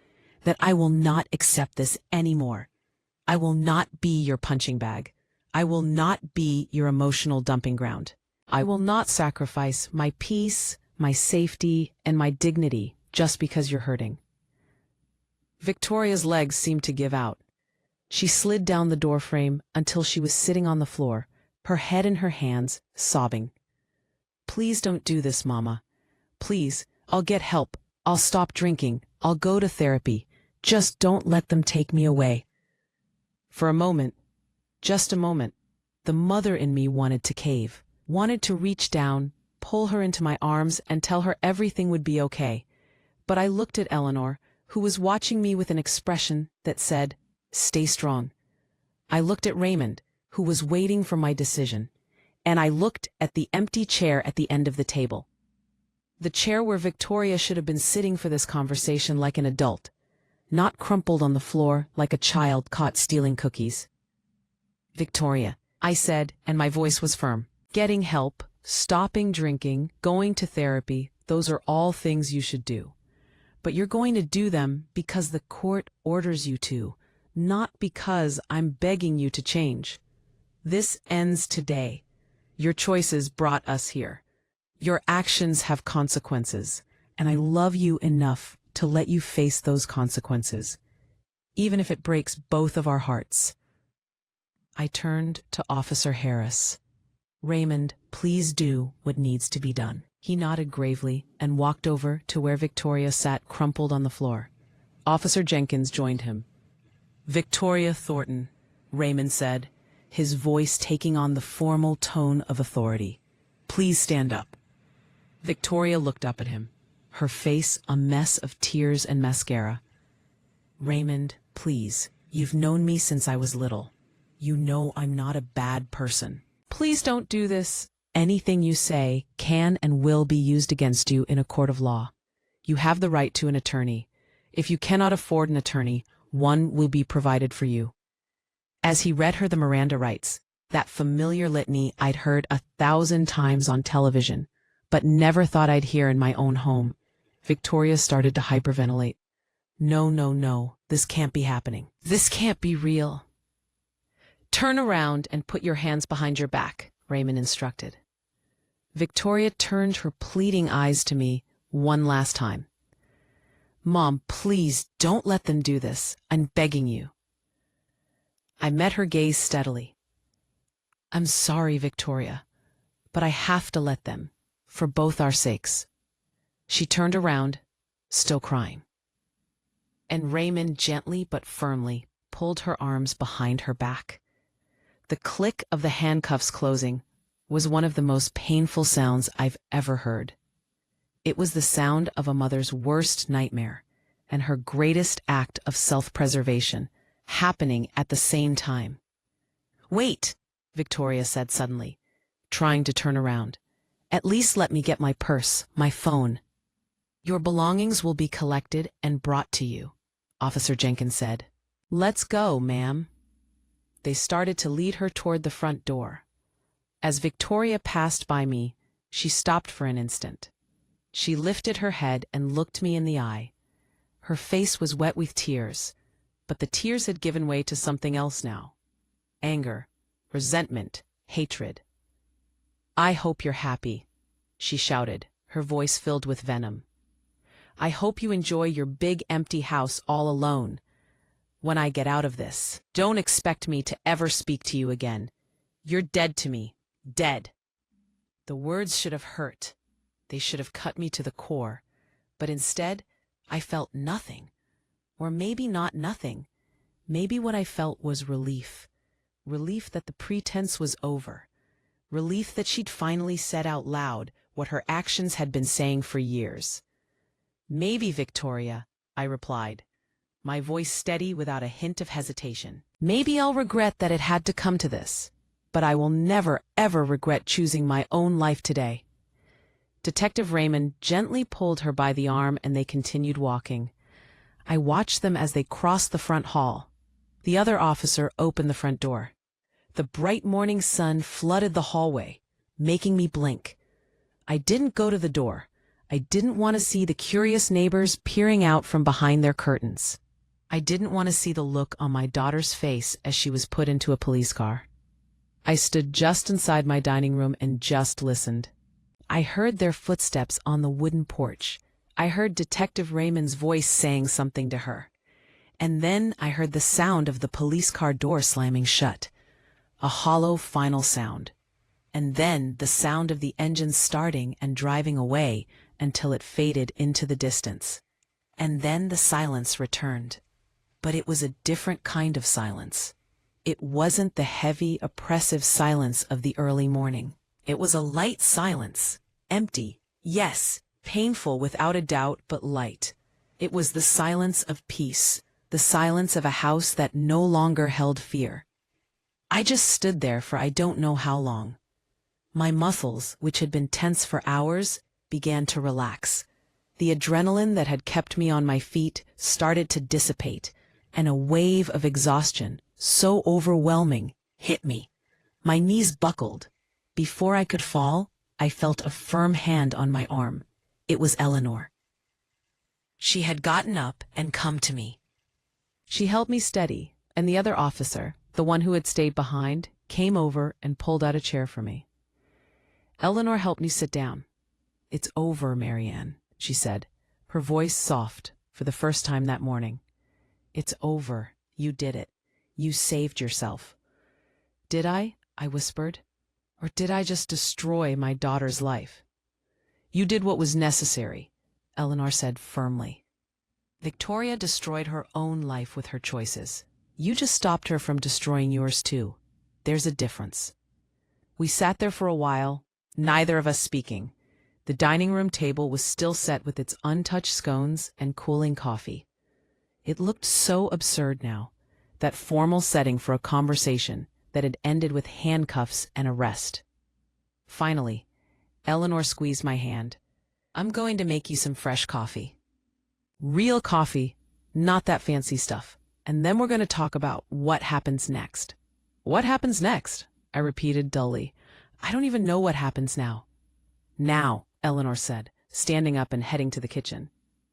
Speaker 1: that I will not accept this anymore. I will not be your punching bag. I will not be your emotional dumping ground. I will not sacrifice my peace, my safety, and my dignity just because you're hurting. Victoria's legs seemed to give out. She slid down the doorframe until she was sitting on the floor, her head in her hands, sobbing. Please don't do this, Mama. Please, I'll get help. I'll stop drinking. I'll go to therapy. Just don't let them take me away. For a moment, just a moment, the mother in me wanted to cave, wanted to reach down, pull her into my arms, and tell her everything would be okay. But I looked at Eleanor, who was watching me with an expression that said, stay strong. I looked at Raymond, who was waiting for my decision, and I looked at the empty chair at the end of the table. The chair where Victoria should have been sitting for this conversation like an adult, not crumpled on the floor like a child caught stealing cookies. Victoria, I said, and my voice was firm. Getting help, stopping drinking, going to therapy, those are all things you should do. But you're going to do them because the court orders you to, not because I'm begging you to change. This ends today. Your choices brought us here. Your actions have consequences, and I love you enough to let you face those consequences, even if it breaks both of our hearts. I turned to Officer Harris. Raymond, please do what needs to be done. He nodded gravely and walked over to where Victoria sat crumpled on the floor. Officer Jenkins joined him. Victoria Thornton, Raymond said, his voice taking on the formal tone of authority. Please stand up. Victoria looked up at him, her face a mess of tears and mascara. Raymond, please, you've known me since I was little. You know I'm not a bad person. Please don't do this. Anything you say can and will be used against you in a court of law. You have the right to an attorney. If you cannot afford an attorney, one will be provided for you. As he read her the Miranda rights, that familiar litany I'd heard 1,000 times on television, but never thought I'd hear in my own home, Victoria started to hyperventilate. No, no, no, this can't be happening. This can't be real. Turn around and put your hands behind your back, Raymond instructed. Victoria turned her pleading eyes to me one last time. Mom, please don't let them do this. I'm begging you. I met her gaze steadily. I'm sorry, Victoria, but I have to let them, for both our sakes. She turned around, still crying. And Raymond gently but firmly pulled her arms behind her back. The click of the handcuffs closing was one of the most painful sounds I've ever heard. It was the sound of a mother's worst nightmare and her greatest act of self-preservation happening at the same time. Wait, Victoria said suddenly, trying to turn around. At least let me get my purse, my phone. Your belongings will be collected and brought to you, Officer Jenkins said. Let's go, ma'am. They started to lead her toward the front door. As Victoria passed by me, she stopped for an instant. She lifted her head and looked me in the eye. Her face was wet with tears, but the tears had given way to something else now. Anger, resentment, hatred. I hope you're happy, she shouted, her voice filled with venom. I hope you enjoy your big empty house all alone. When I get out of this, don't expect me to ever speak to you again. You're dead to me, dead. The words should have hurt. They should have cut me to the core, but instead, I felt nothing. Or maybe not nothing. Maybe what I felt was relief. Relief that the pretense was over. Relief that she'd finally said out loud what her actions had been saying for years. Maybe, Victoria, I replied, my voice steady without a hint of hesitation. Maybe I'll regret that it had to come to this, but I will never, ever regret choosing my own life today. Detective Raymond gently pulled her by the arm and they continued walking. I watched them as they crossed the front hall. The other officer opened the front door. The bright morning sun flooded the hallway, making me blink. I didn't go to the door. I didn't want to see the curious neighbors peering out from behind their curtains. I didn't want to see the look on my daughter's face as she was put into a police car. I stood just inside my dining room and just listened. I heard their footsteps on the wooden porch. I heard Detective Raymond's voice saying something to her. And then I heard the sound of the police car door slamming shut. A hollow final sound. And then the sound of the engine starting and driving away until it faded into the distance. And then the silence returned. But it was a different kind of silence. It wasn't the heavy, oppressive silence of the early morning. It was a light silence, empty, yes, painful without a doubt, but light. It was the silence of peace, the silence of a house that no longer held fear. I just stood there for I don't know how long. My muscles, which had been tense for hours, began to relax. The adrenaline that had kept me on my feet started to dissipate, and a wave of exhaustion, so overwhelming, hit me. My knees buckled. Before I could fall, I felt a firm hand on my arm. It was Eleanor. She had gotten up and come to me. She held me steady, and the other officer, the one who had stayed behind, came over and pulled out a chair for me. Eleanor helped me sit down. It's over, Marianne, she said, her voice soft for the first time that morning. It's over. You did it. You saved yourself. Did I? I whispered. Or did I just destroy my daughter's life? You did what was necessary, Eleanor said firmly. Victoria destroyed her own life with her choices. You just stopped her from destroying yours too. There's a difference. We sat there for a while, neither of us speaking. The dining room table was still set with its untouched scones and cooling coffee. It looked so absurd now, that formal setting for a conversation that had ended with handcuffs and arrest. Finally, Eleanor squeezed my hand. I'm going to make you some fresh coffee. Real coffee, not that fancy stuff. And then we're going to talk about what happens next. What happens next? I repeated dully. I don't even know what happens now. Now, Eleanor said, standing up and heading to the kitchen.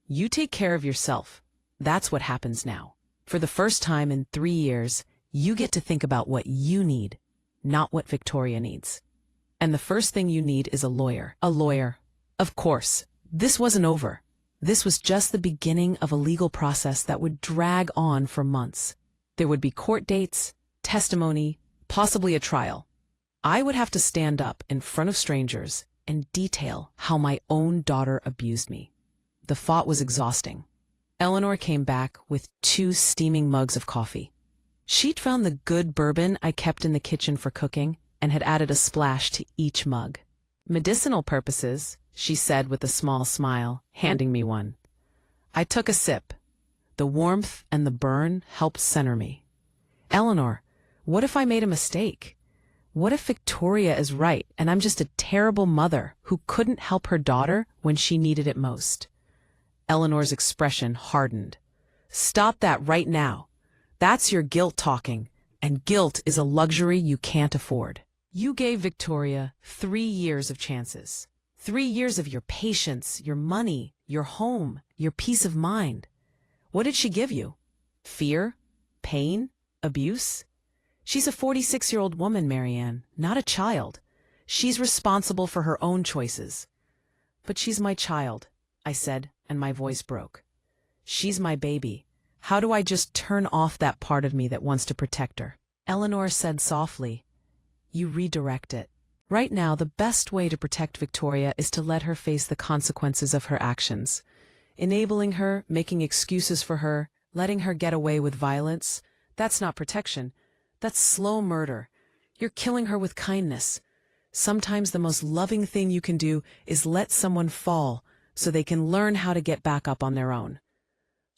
Speaker 1: You take care of yourself. That's what happens now. For the first time in 3 years, you get to think about what you need, not what Victoria needs. And the first thing you need is a lawyer. A lawyer. Of course, this wasn't over. This was just the beginning of a legal process that would drag on for months. There would be court dates, testimony, possibly a trial. I would have to stand up in front of strangers and detail how my own daughter abused me. The thought was exhausting. Eleanor came back with 2 steaming mugs of coffee. She'd found the good bourbon I kept in the kitchen for cooking and had added a splash to each mug. "Medicinal purposes," she said with a small smile, handing me one. I took a sip. The warmth and the burn helped center me. "Eleanor, what if I made a mistake? What if Victoria is right and I'm just a terrible mother who couldn't help her daughter when she needed it most?" Eleanor's expression hardened. "Stop that right now. That's your guilt talking, and guilt is a luxury you can't afford. You gave Victoria 3 years of chances. 3 years of your patience, your money, your home, your peace of mind. What did she give you? Fear? Pain? Abuse? She's a 46-year-old woman, Marianne, not a child. She's responsible for her own choices." "But she's my child," I said, and my voice broke. "She's my baby. How do I just turn off that part of me that wants to protect her?" Eleanor said softly, "You redirect it. Right now, the best way to protect Victoria is to let her face the consequences of her actions. Enabling her, making excuses for her, letting her get away with violence, that's not protection. That's slow murder. You're killing her with kindness. Sometimes the most loving thing you can do is let someone fall so they can learn how to get back up on their own."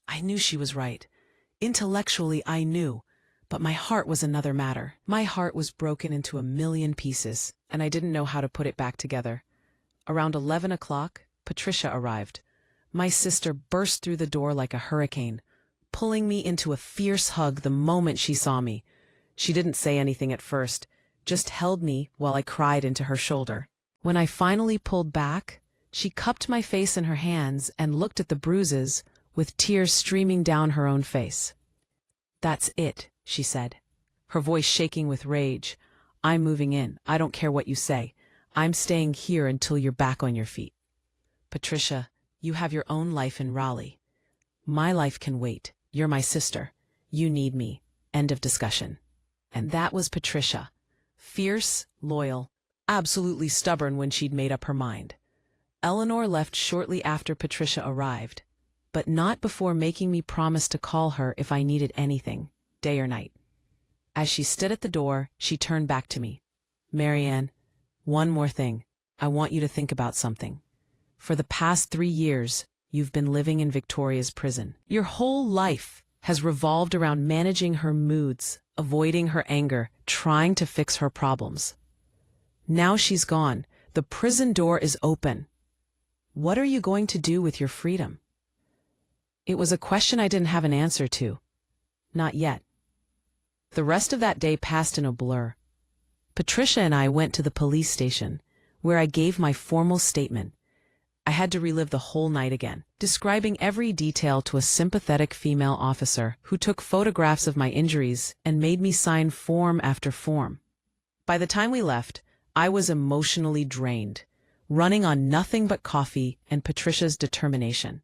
Speaker 1: I knew she was right. Intellectually, I knew. But my heart was another matter. My heart was broken into a million pieces, and I didn't know how to put it back together. Around 11 o'clock, Patricia arrived. My sister burst through the door like a hurricane, pulling me into a fierce hug the moment she saw me. She didn't say anything at first, just held me while I cried into her shoulder. When I finally pulled back, she cupped my face in her hands and looked at the bruises, with tears streaming down her own face. "That's it," she said, her voice shaking with rage. "I'm moving in. I don't care what you say. I'm staying here until you're back on your feet. Patricia, you have your own life in Raleigh. My life can wait. You're my sister. You need me. End of discussion." And that was Patricia. Fierce, loyal, absolutely stubborn when she'd made up her mind. Eleanor left shortly after Patricia arrived, but not before making me promise to call her if I needed anything, day or night. As she stood at the door, she turned back to me. "Marianne, one more thing. I want you to think about something. For the past 3 years, you've been living in Victoria's prison. Your whole life has revolved around managing her moods, avoiding her anger, trying to fix her problems. Now she's gone. The prison door is open. What are you going to do with your freedom?" It was a question I didn't have an answer to. Not yet. The rest of that day passed in a blur. Patricia and I went to the police station, where I gave my formal statement. I had to relive the whole night again, describing every detail to a sympathetic female officer who took photographs of my injuries and made me sign form after form. By the time we left, I was emotionally drained, running on nothing but coffee and Patricia's determination.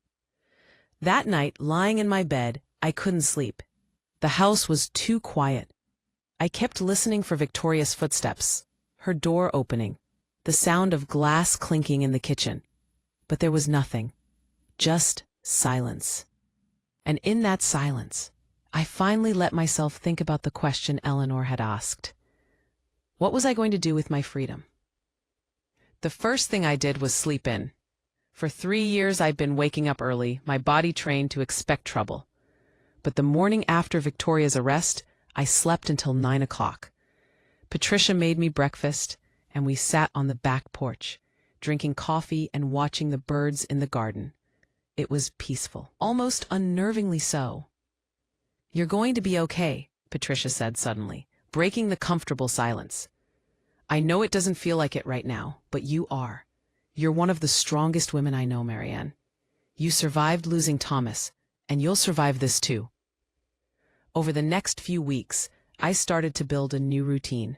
Speaker 1: That night, lying in my bed, I couldn't sleep. The house was too quiet. I kept listening for Victoria's footsteps, her door opening, the sound of glass clinking in the kitchen. But there was nothing, just silence. And in that silence, I finally let myself think about the question Eleanor had asked. What was I going to do with my freedom? The first thing I did was sleep in. For 3 years I'd been waking up early, my body trained to expect trouble. But the morning after Victoria's arrest, I slept until 9 o'clock. Patricia made me breakfast, and we sat on the back porch, drinking coffee and watching the birds in the garden. It was peaceful, almost unnervingly so. "You're going to be okay," Patricia said suddenly, breaking the comfortable silence. "I know it doesn't feel like it right now, but you are. You're one of the strongest women I know, Marianne. You survived losing Thomas, and you'll survive this too." Over the next few weeks, I started to build a new routine.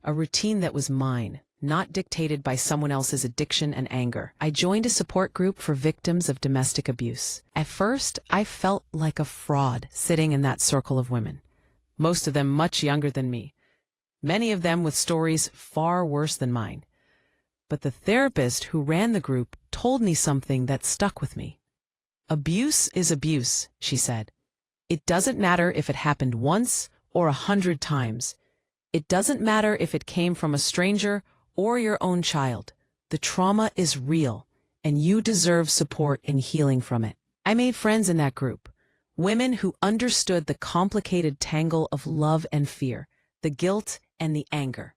Speaker 1: A routine that was mine, not dictated by someone else's addiction and anger. I joined a support group for victims of domestic abuse. At first, I felt like a fraud sitting in that circle of women, most of them much younger than me, many of them with stories far worse than mine. But the therapist who ran the group told me something that stuck with me. Abuse is abuse, she said. It doesn't matter if it happened once or 100 times. It doesn't matter if it came from a stranger or your own child. The trauma is real, and you deserve support in healing from it. I made friends in that group, women who understood the complicated tangle of love and fear, the guilt and the anger.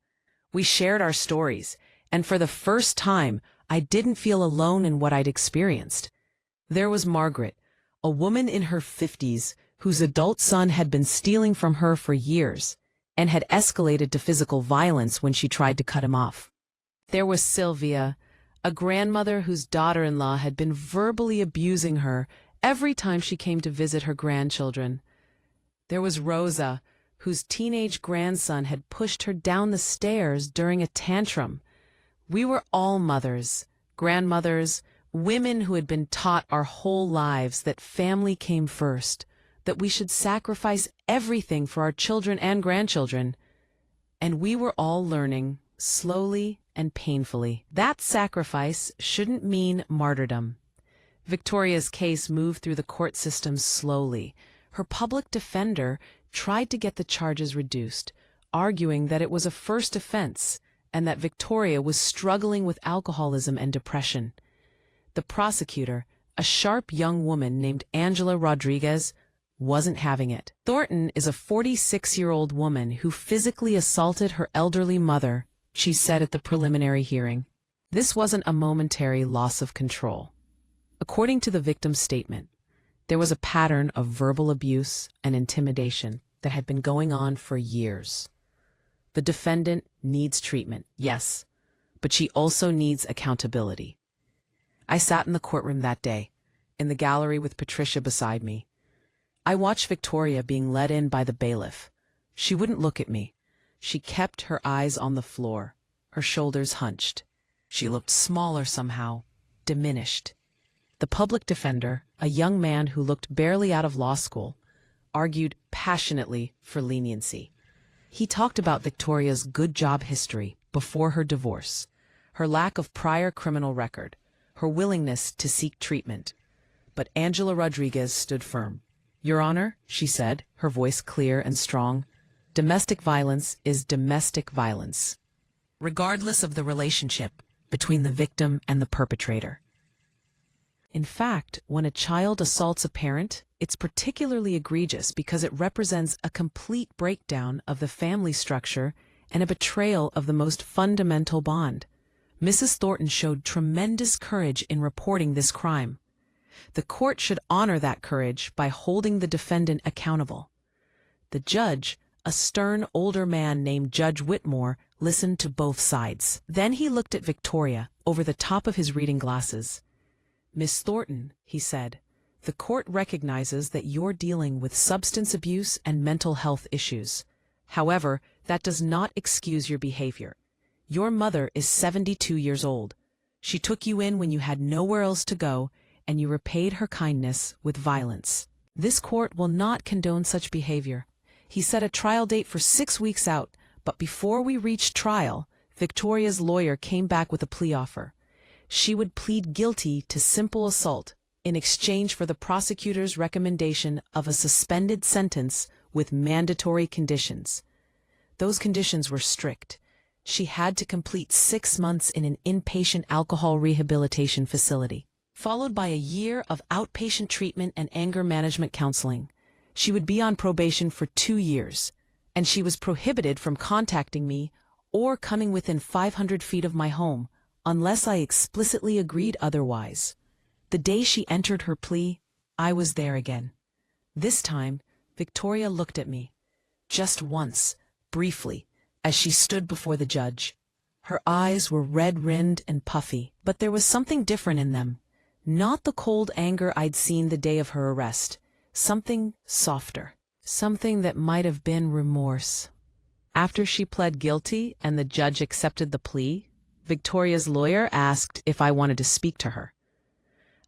Speaker 1: We shared our stories, and for the first time, I didn't feel alone in what I'd experienced. There was Margaret, a woman in her 50s whose adult son had been stealing from her for years and had escalated to physical violence when she tried to cut him off. There was Sylvia, a grandmother whose daughter-in-law had been verbally abusing her every time she came to visit her grandchildren. There was Rosa, whose teenage grandson had pushed her down the stairs during a tantrum. We were all mothers, grandmothers, women who had been taught our whole lives that family came first, that we should sacrifice everything for our children and grandchildren. And we were all learning, slowly and painfully. That sacrifice shouldn't mean martyrdom. Victoria's case moved through the court system slowly. Her public defender tried to get the charges reduced, arguing that it was a first offense and that Victoria was struggling with alcoholism and depression. The prosecutor, a sharp young woman named Angela Rodriguez, wasn't having it. Thornton is a 46-year-old woman who physically assaulted her elderly mother, she said at the preliminary hearing. This wasn't a momentary loss of control. According to the victim's statement, there was a pattern of verbal abuse and intimidation that had been going on for years. The defendant needs treatment, yes, but she also needs accountability. I sat in the courtroom that day, in the gallery with Patricia beside me. I watched Victoria being led in by the bailiff. She wouldn't look at me. She kept her eyes on the floor, her shoulders hunched. She looked smaller somehow, diminished. The public defender, a young man who looked barely out of law school, argued passionately for leniency. He talked about Victoria's good job history before her divorce, her lack of prior criminal record, her willingness to seek treatment. But Angela Rodriguez stood firm. "Your Honor," she said, her voice clear and strong, "domestic violence is domestic violence, regardless of the relationship between the victim and the perpetrator." In fact, when a child assaults a parent, it's particularly egregious because it represents a complete breakdown of the family structure and a betrayal of the most fundamental bond. Mrs. Thornton showed tremendous courage in reporting this crime. The court should honor that courage by holding the defendant accountable. The judge, a stern older man named Judge Whitmore, listened to both sides. Then he looked at Victoria over the top of his reading glasses. "Miss Thornton," he said, "the court recognizes that you're dealing with substance abuse and mental health issues. However, that does not excuse your behavior. Your mother is 72 years old. She took you in when you had nowhere else to go, and you repaid her kindness with violence. This court will not condone such behavior." He set a trial date for 6 weeks out, but before we reached trial, Victoria's lawyer came back with a plea offer. She would plead guilty to simple assault in exchange for the prosecutor's recommendation of a suspended sentence with mandatory conditions. Those conditions were strict. She had to complete 6 months in an inpatient alcohol rehabilitation facility, followed by a year of outpatient treatment and anger management counseling. She would be on probation for 2 years, and she was prohibited from contacting me or coming within 500 feet of my home unless I explicitly agreed otherwise. The day she entered her plea, I was there again. This time, Victoria looked at me, just once, briefly, as she stood before the judge. Her eyes were red-rimmed and puffy, but there was something different in them. Not the cold anger I'd seen the day of her arrest. Something softer. Something that might have been remorse. After she pled guilty and the judge accepted the plea, Victoria's lawyer asked if I wanted to speak to her.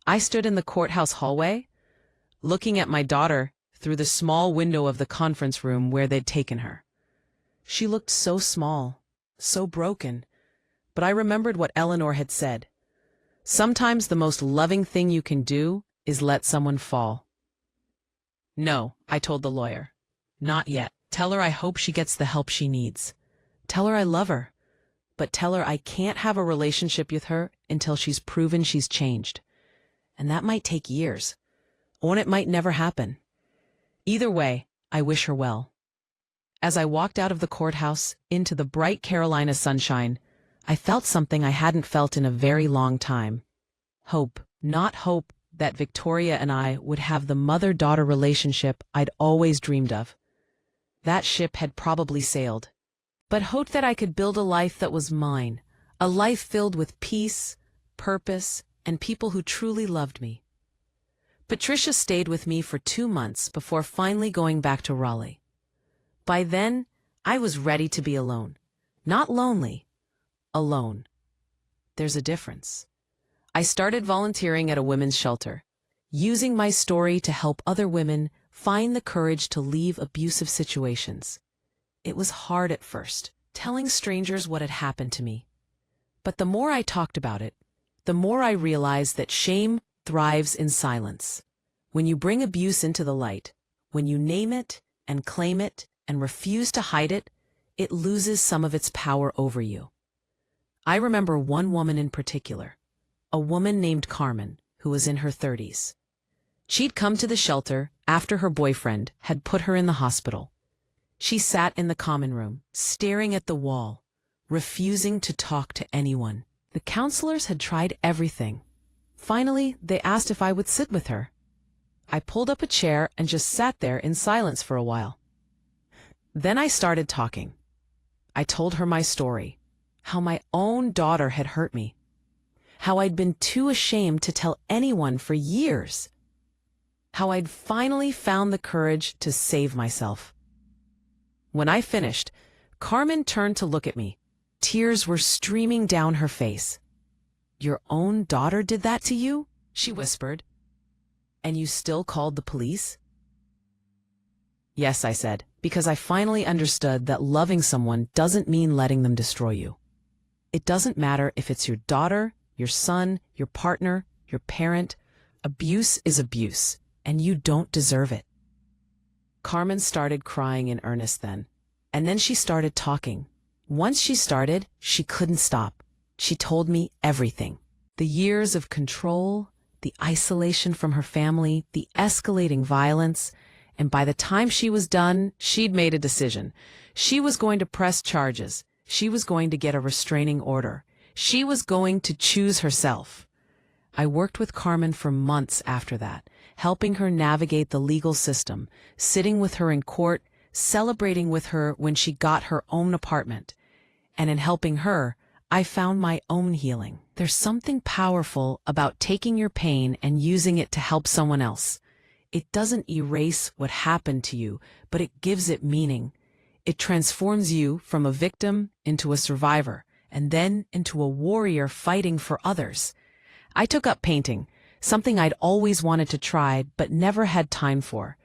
Speaker 1: I stood in the courthouse hallway, looking at my daughter through the small window of the conference room where they'd taken her. She looked so small, so broken, but I remembered what Eleanor had said. Sometimes the most loving thing you can do is let someone fall. No, I told the lawyer. Not yet. Tell her I hope she gets the help she needs. Tell her I love her, but tell her I can't have a relationship with her until she's proven she's changed. And that might take years, or it might never happen. Either way, I wish her well. As I walked out of the courthouse into the bright Carolina sunshine, I felt something I hadn't felt in a very long time. Hope, not hope that Victoria and I would have the mother-daughter relationship I'd always dreamed of. That ship had probably sailed. But hope that I could build a life that was mine, a life filled with peace, purpose, and people who truly loved me. Patricia stayed with me for 2 months before finally going back to Raleigh. By then, I was ready to be alone. Not lonely, alone. There's a difference. I started volunteering at a women's shelter, using my story to help other women find the courage to leave abusive situations. It was hard at first, telling strangers what had happened to me. But the more I talked about it, the more I realized that shame thrives in silence. When you bring abuse into the light, when you name it and claim it and refuse to hide it, it loses some of its power over you. I remember one woman in particular, a woman named Carmen, who was in her 30s. She'd come to the shelter after her boyfriend had put her in the hospital. She sat in the common room, staring at the wall, refusing to talk to anyone. The counselors had tried everything. Finally, they asked if I would sit with her. I pulled up a chair and just sat there in silence for a while. Then I started talking. I told her my story, how my own daughter had hurt me, how I'd been too ashamed to tell anyone for years, how I'd finally found the courage to save myself. When I finished, Carmen turned to look at me. Tears were streaming down her face. "Your own daughter did that to you?" she whispered. "And you still called the police?" "Yes," I said, because I finally understood that loving someone doesn't mean letting them destroy you. It doesn't matter if it's your daughter, your son, your partner, your parent. Abuse is abuse, and you don't deserve it. Carmen started crying in earnest then, and then she started talking. Once she started, she couldn't stop. She told me everything. The years of control, the isolation from her family, the escalating violence, and by the time she was done, she'd made a decision. She was going to press charges. She was going to get a restraining order. She was going to choose herself. I worked with Carmen for months after that, helping her navigate the legal system, sitting with her in court, celebrating with her when she got her own apartment. And in helping her, I found my own healing. There's something powerful about taking your pain and using it to help someone else. It doesn't erase what happened to you, but it gives it meaning. It transforms you from a victim into a survivor, and then into a warrior fighting for others. I took up painting, something I'd always wanted to try but never had time for.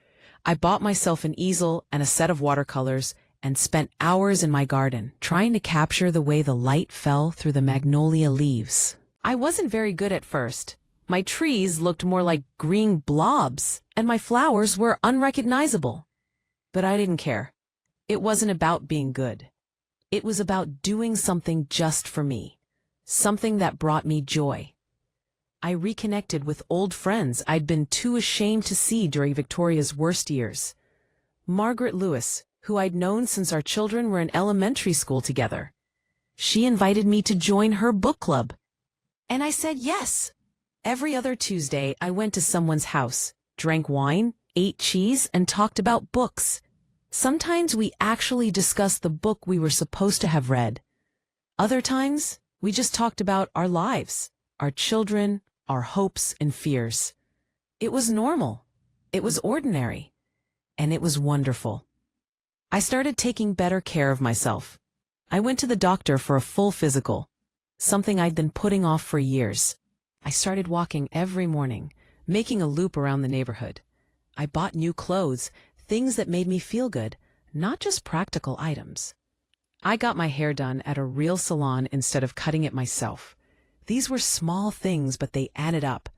Speaker 1: I bought myself an easel and a set of watercolors and spent hours in my garden trying to capture the way the light fell through the magnolia leaves. I wasn't very good at first. My trees looked more like green blobs, and my flowers were unrecognizable. But I didn't care. It wasn't about being good. It was about doing something just for me, something that brought me joy. I reconnected with old friends I'd been too ashamed to see during Victoria's worst years. Margaret Lewis, who I'd known since our children were in elementary school together. She invited me to join her book club. And I said yes. Every other Tuesday, I went to someone's house, drank wine, ate cheese, and talked about books. Sometimes we actually discussed the book we were supposed to have read. Other times, we just talked about our lives, our children, our hopes and fears. It was normal. It was ordinary. And it was wonderful. I started taking better care of myself. I went to the doctor for a full physical. something I'd been putting off for years. I started walking every morning, making a loop around the neighborhood. I bought new clothes, things that made me feel good, not just practical items. I got my hair done at a real salon instead of cutting it myself. These were small things, but they added up.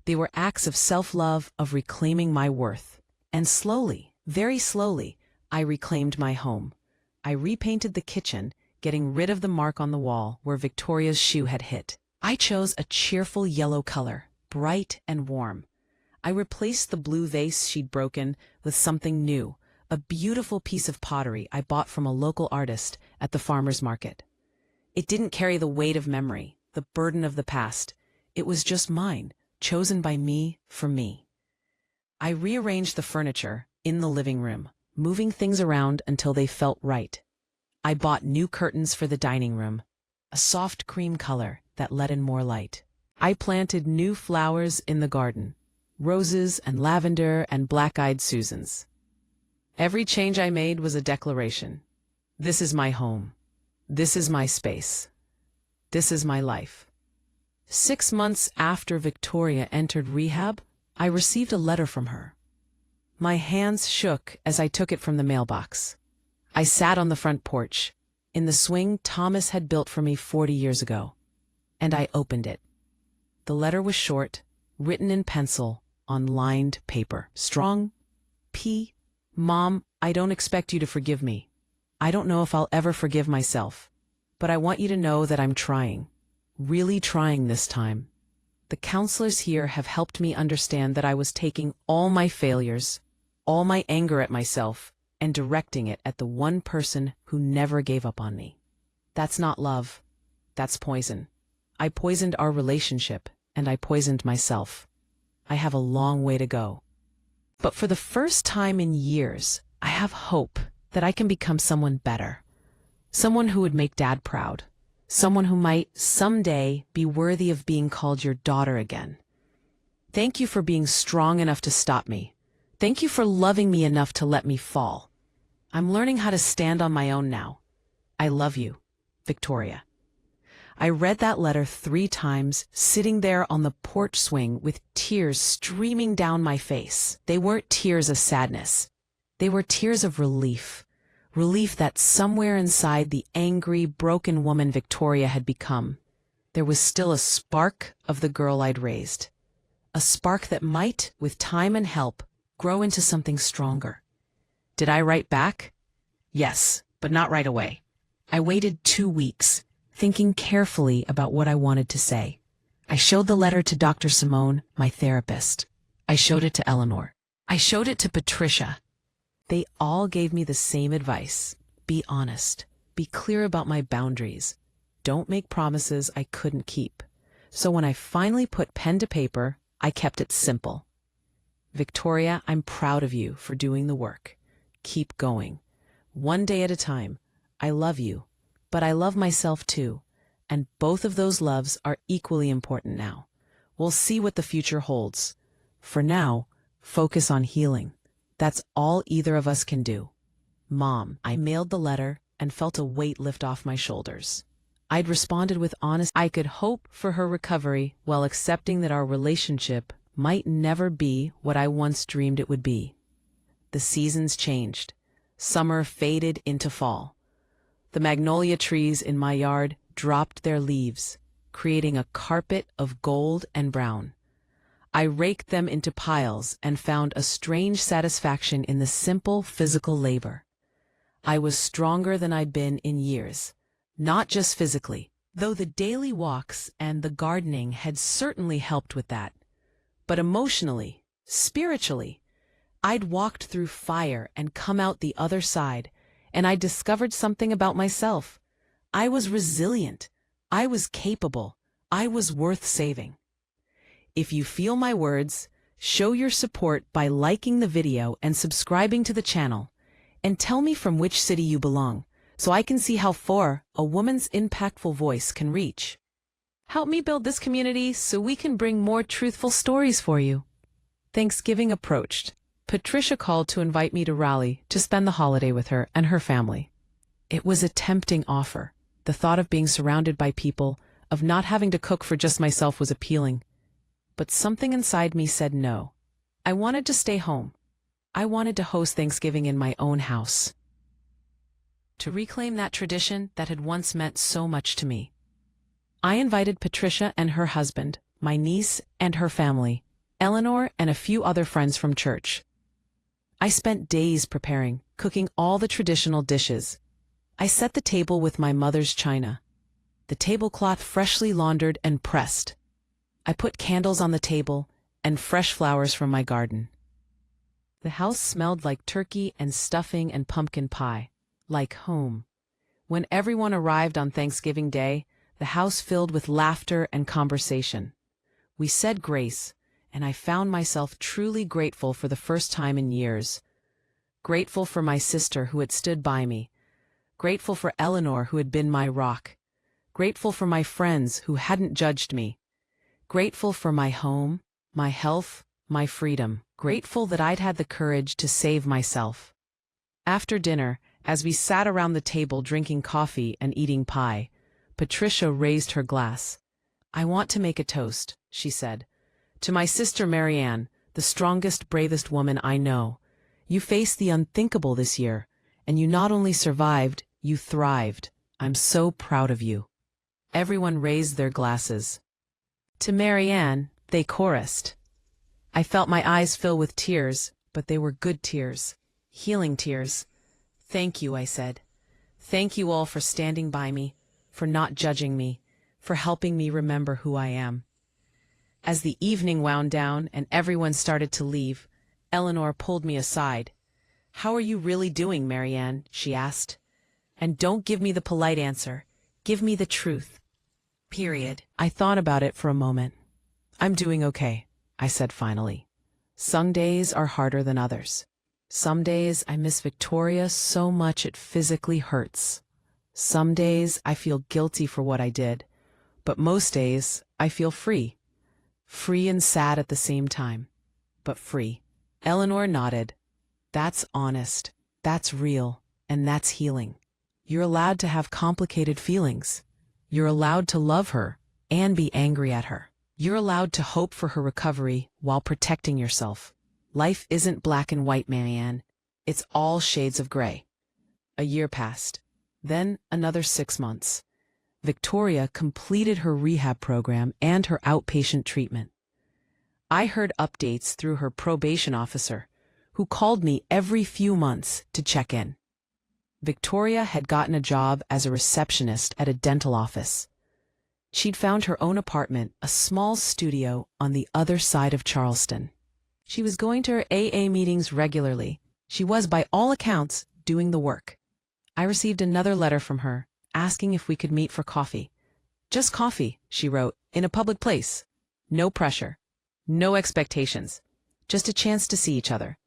Speaker 1: They were acts of self-love, of reclaiming my worth. And slowly, very slowly, I reclaimed my home. I repainted the kitchen, getting rid of the mark on the wall where Victoria's shoe had hit. I chose a cheerful yellow color, bright and warm. I replaced the blue vase she'd broken with something new, a beautiful piece of pottery I bought from a local artist at the farmer's market. It didn't carry the weight of memory, the burden of the past. It was just mine, chosen by me for me. I rearranged the furniture in the living room, moving things around until they felt right. I bought new curtains for the dining room, a soft cream color that let in more light. I planted new flowers in the garden, roses and lavender and black-eyed Susans. Every change I made was a declaration. This is my home. This is my space. This is my life. 6 months after Victoria entered rehab, I received a letter from her. My hands shook as I took it from the mailbox. I sat on the front porch, in the swing Thomas had built for me 40 years ago, and I opened it. The letter was short, written in pencil on lined paper. Strong P. Mom, I don't expect you to forgive me. I don't know if I'll ever forgive myself, but I want you to know that I'm trying, really trying this time. The counselors here have helped me understand that I was taking all my failures, all my anger at myself, and directing it at the one person who never gave up on me. That's not love. That's poison. I poisoned our relationship, and I poisoned myself. I have a long way to go. But for the first time in years, I have hope that I can become someone better. Someone who would make Dad proud. Someone who might someday be worthy of being called your daughter again. Thank you for being strong enough to stop me. Thank you for loving me enough to let me fall. I'm learning how to stand on my own now. I love you, Victoria. I read that letter 3 times, sitting there on the porch swing with tears streaming down my face. They weren't tears of sadness. They were tears of relief. Relief that somewhere inside the angry, broken woman Victoria had become, there was still a spark of the girl I'd raised. A spark that might, with time and help, grow into something stronger. Did I write back? Yes, but not right away. I waited 2 weeks, thinking carefully about what I wanted to say. I showed the letter to Dr. Simone, my therapist. I showed it to Eleanor. I showed it to Patricia. They all gave me the same advice. Be honest. Be clear about my boundaries. Don't make promises I couldn't keep. So when I finally put pen to paper, I kept it simple. Victoria, I'm proud of you for doing the work. Keep going. One day at a time. I love you, but I love myself too. And both of those loves are equally important now. We'll see what the future holds. For now, focus on healing. That's all either of us can do. Mom, I mailed the letter and felt a weight lift off my shoulders. I'd responded with honest. I could hope for her recovery while accepting that our relationship might never be what I once dreamed it would be. The seasons changed. Summer faded into fall. The magnolia trees in my yard dropped their leaves, creating a carpet of gold and brown. I raked them into piles and found a strange satisfaction in the simple physical labor. I was stronger than I'd been in years, not just physically, though the daily walks and the gardening had certainly helped with that. But emotionally, spiritually, I'd walked through fire and come out the other side, and I discovered something about myself. I was resilient. I was capable. I was worth saving. If you feel my words, show your support by liking the video and subscribing to the channel, and tell me from which city you belong, so I can see how far a woman's impactful voice can reach. Help me build this community so we can bring more truthful stories for you. Thanksgiving approached. Patricia called to invite me to Raleigh to spend the holiday with her and her family. It was a tempting offer, the thought of being surrounded by people of not having to cook for just myself was appealing. But something inside me said no. I wanted to stay home. I wanted to host Thanksgiving in my own house. To reclaim that tradition that had once meant so much to me. I invited Patricia and her husband, my niece and her family, Eleanor and a few other friends from church. I spent days preparing, cooking all the traditional dishes. I set the table with my mother's china, the tablecloth freshly laundered and pressed. I put candles on the table and fresh flowers from my garden. The house smelled like turkey and stuffing and pumpkin pie, like home. When everyone arrived on Thanksgiving Day, the house filled with laughter and conversation. We said grace, and I found myself truly grateful for the first time in years. Grateful for my sister who had stood by me. Grateful for Eleanor who had been my rock. Grateful for my friends who hadn't judged me. Grateful for my home, my health, my freedom. Grateful that I'd had the courage to save myself. After dinner, as we sat around the table drinking coffee and eating pie, Patricia raised her glass. "I want to make a toast," she said. "To my sister Marianne, the strongest, bravest woman I know. You faced the unthinkable this year, and you not only survived, you thrived. I'm so proud of you." Everyone raised their glasses. To Marianne, they chorused. I felt my eyes fill with tears, but they were good tears, healing tears. "Thank you," I said. "Thank you all for standing by me, for not judging me, for helping me remember who I am." As the evening wound down and everyone started to leave, Eleanor pulled me aside. "How are you really doing, Marianne?" she asked. "And don't give me the polite answer. Give me the truth. Period." I thought about it for a moment. "I'm doing okay," I said finally. "Some days are harder than others. Some days I miss Victoria so much it physically hurts. Some days I feel guilty for what I did, but most days I feel free. Free and sad at the same time, but free." Eleanor nodded. "That's honest, that's real, and that's healing. You're allowed to have complicated feelings. You're allowed to love her and be angry at her. You're allowed to hope for her recovery while protecting yourself. Life isn't black and white, Marianne. It's all shades of gray." A year passed. Then another 6 months. Victoria completed her rehab program and her outpatient treatment. I heard updates through her probation officer, who called me every few months to check in. Victoria had gotten a job as a receptionist at a dental office. She'd found her own apartment, a small studio on the other side of Charleston. She was going to her AA meetings regularly. She was, by all accounts, doing the work. I received another letter from her, asking if we could meet for coffee. "Just coffee," she wrote, "in a public place. No pressure. No expectations. Just a chance to see each other."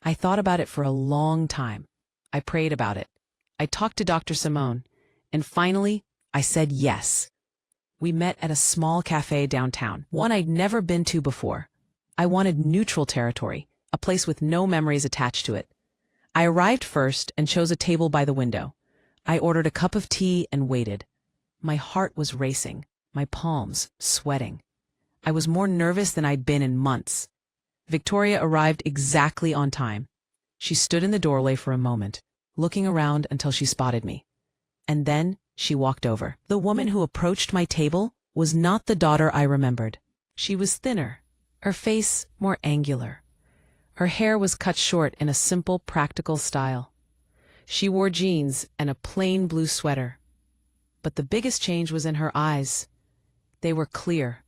Speaker 1: I thought about it for a long time. I prayed about it. I talked to Dr. Simone, and finally, I said yes. We met at a small cafe downtown, one I'd never been to before. I wanted neutral territory, a place with no memories attached to it. I arrived first and chose a table by the window. I ordered a cup of tea and waited. My heart was racing, my palms sweating. I was more nervous than I'd been in months. Victoria arrived exactly on time. She stood in the doorway for a moment, looking around until she spotted me. And then she walked over. The woman who approached my table was not the daughter I remembered. She was thinner, her face more angular. Her hair was cut short in a simple, practical style. She wore jeans and a plain blue sweater. But the biggest change was in her eyes. They were clear,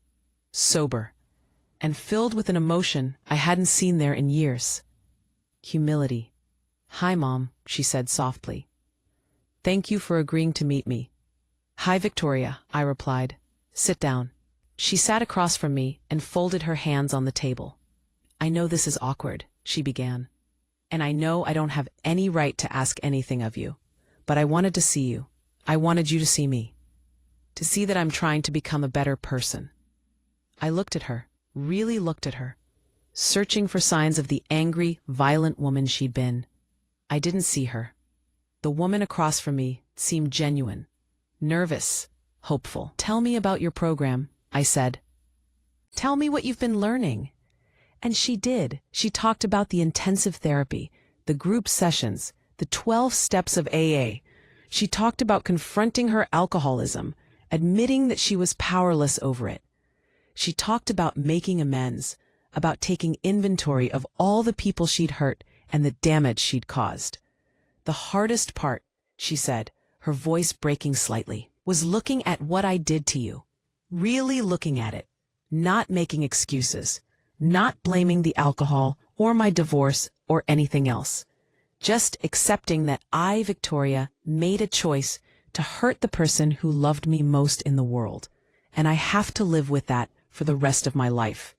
Speaker 1: sober, and filled with an emotion I hadn't seen there in years. Humility. "Hi, Mom," she said softly. "Thank you for agreeing to meet me." "Hi, Victoria," I replied. "Sit down." She sat across from me and folded her hands on the table. "I know this is awkward," she began. "And I know I don't have any right to ask anything of you. But I wanted to see you. I wanted you to see me. To see that I'm trying to become a better person." I looked at her, really looked at her, searching for signs of the angry, violent woman she'd been. I didn't see her. The woman across from me seemed genuine, nervous, hopeful. "Tell me about your program," I said. "Tell me what you've been learning." And she did. She talked about the intensive therapy, the group sessions, the 12 steps of AA. She talked about confronting her alcoholism, admitting that she was powerless over it. She talked about making amends, about taking inventory of all the people she'd hurt and the damage she'd caused. "The hardest part," she said, her voice breaking slightly, "was looking at what I did to you. Really looking at it. Not making excuses. Not blaming the alcohol or my divorce or anything else. Just accepting that I, Victoria, made a choice to hurt the person who loved me most in the world. And I have to live with that for the rest of my life."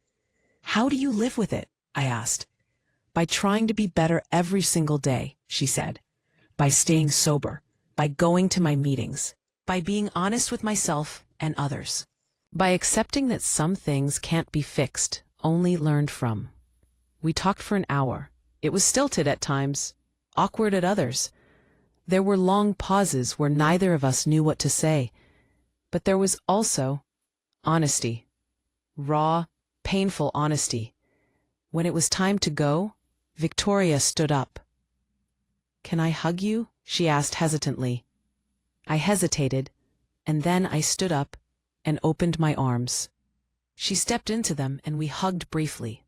Speaker 1: "How do you live with it?" I asked. "By trying to be better every single day," she said. "By staying sober. By going to my meetings. By being honest with myself and others. By accepting that some things can't be fixed, only learned from." We talked for an hour. It was stilted at times, awkward at others. There were long pauses where neither of us knew what to say. But there was also honesty. Raw, painful honesty. When it was time to go, Victoria stood up. "Can I hug you?" she asked hesitantly. I hesitated, and then I stood up and opened my arms. She stepped into them and we hugged briefly.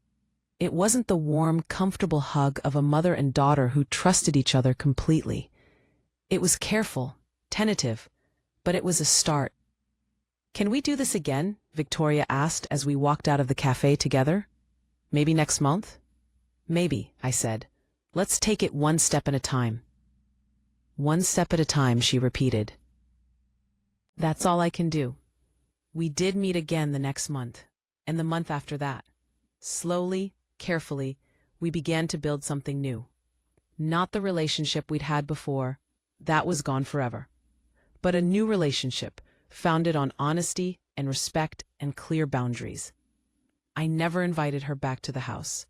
Speaker 1: It wasn't the warm, comfortable hug of a mother and daughter who trusted each other completely. It was careful, tentative, but it was a start. "Can we do this again?" Victoria asked as we walked out of the cafe together. "Maybe next month?" "Maybe," I said. "Let's take it one step at a time." "One step at a time," she repeated. That's all I can do. We did meet again the next month, and the month after that. Slowly, carefully, we began to build something new. Not the relationship we'd had before, that was gone forever. But a new relationship, founded on honesty and respect and clear boundaries. I never invited her back to the house.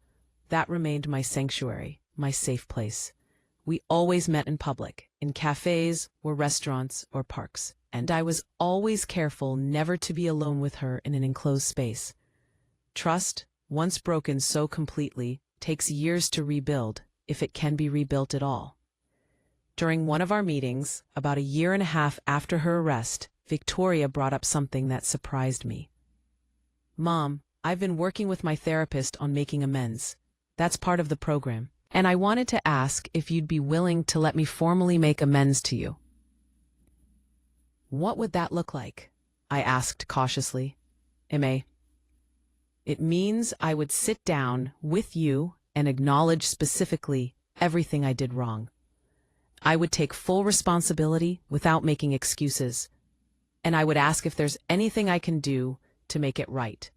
Speaker 1: That remained my sanctuary, my safe place. We always met in public, in cafes or restaurants or parks, and I was always careful never to be alone with her in an enclosed space. Trust, once broken so completely, takes years to rebuild, if it can be rebuilt at all. During one of our meetings, about a year and a half after her arrest, Victoria brought up something that surprised me. "Mom, I've been working with my therapist on making amends. That's part of the program. And I wanted to ask if you'd be willing to let me formally make amends to you." "What would that look like?" I asked cautiously. "Ma, it means I would sit down with you and acknowledge specifically everything I did wrong. I would take full responsibility without making excuses. And I would ask if there's anything I can do to make it right,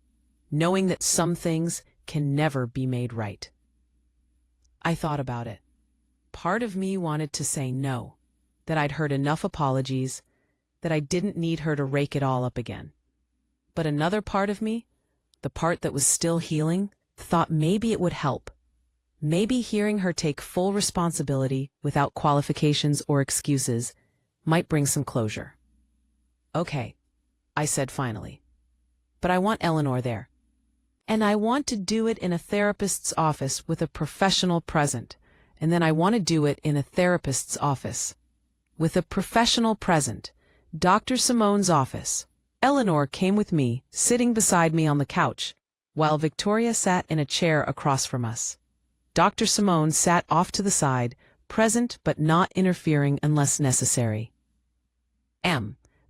Speaker 1: knowing that some things can never be made right." I thought about it. Part of me wanted to say no, that I'd heard enough apologies, that I didn't need her to rake it all up again. But another part of me, the part that was still healing, thought maybe it would help. Maybe hearing her take full responsibility without qualifications or excuses might bring some closure. "Okay," I said finally. "But I want Eleanor there. And I want to do it in a therapist's office with a professional present. And then I want to do it in a therapist's office with a professional present. Dr. Simone's office." Eleanor came with me, sitting beside me on the couch, while Victoria sat in a chair across from us. Dr. Simone sat off to the side, present but not interfering unless necessary.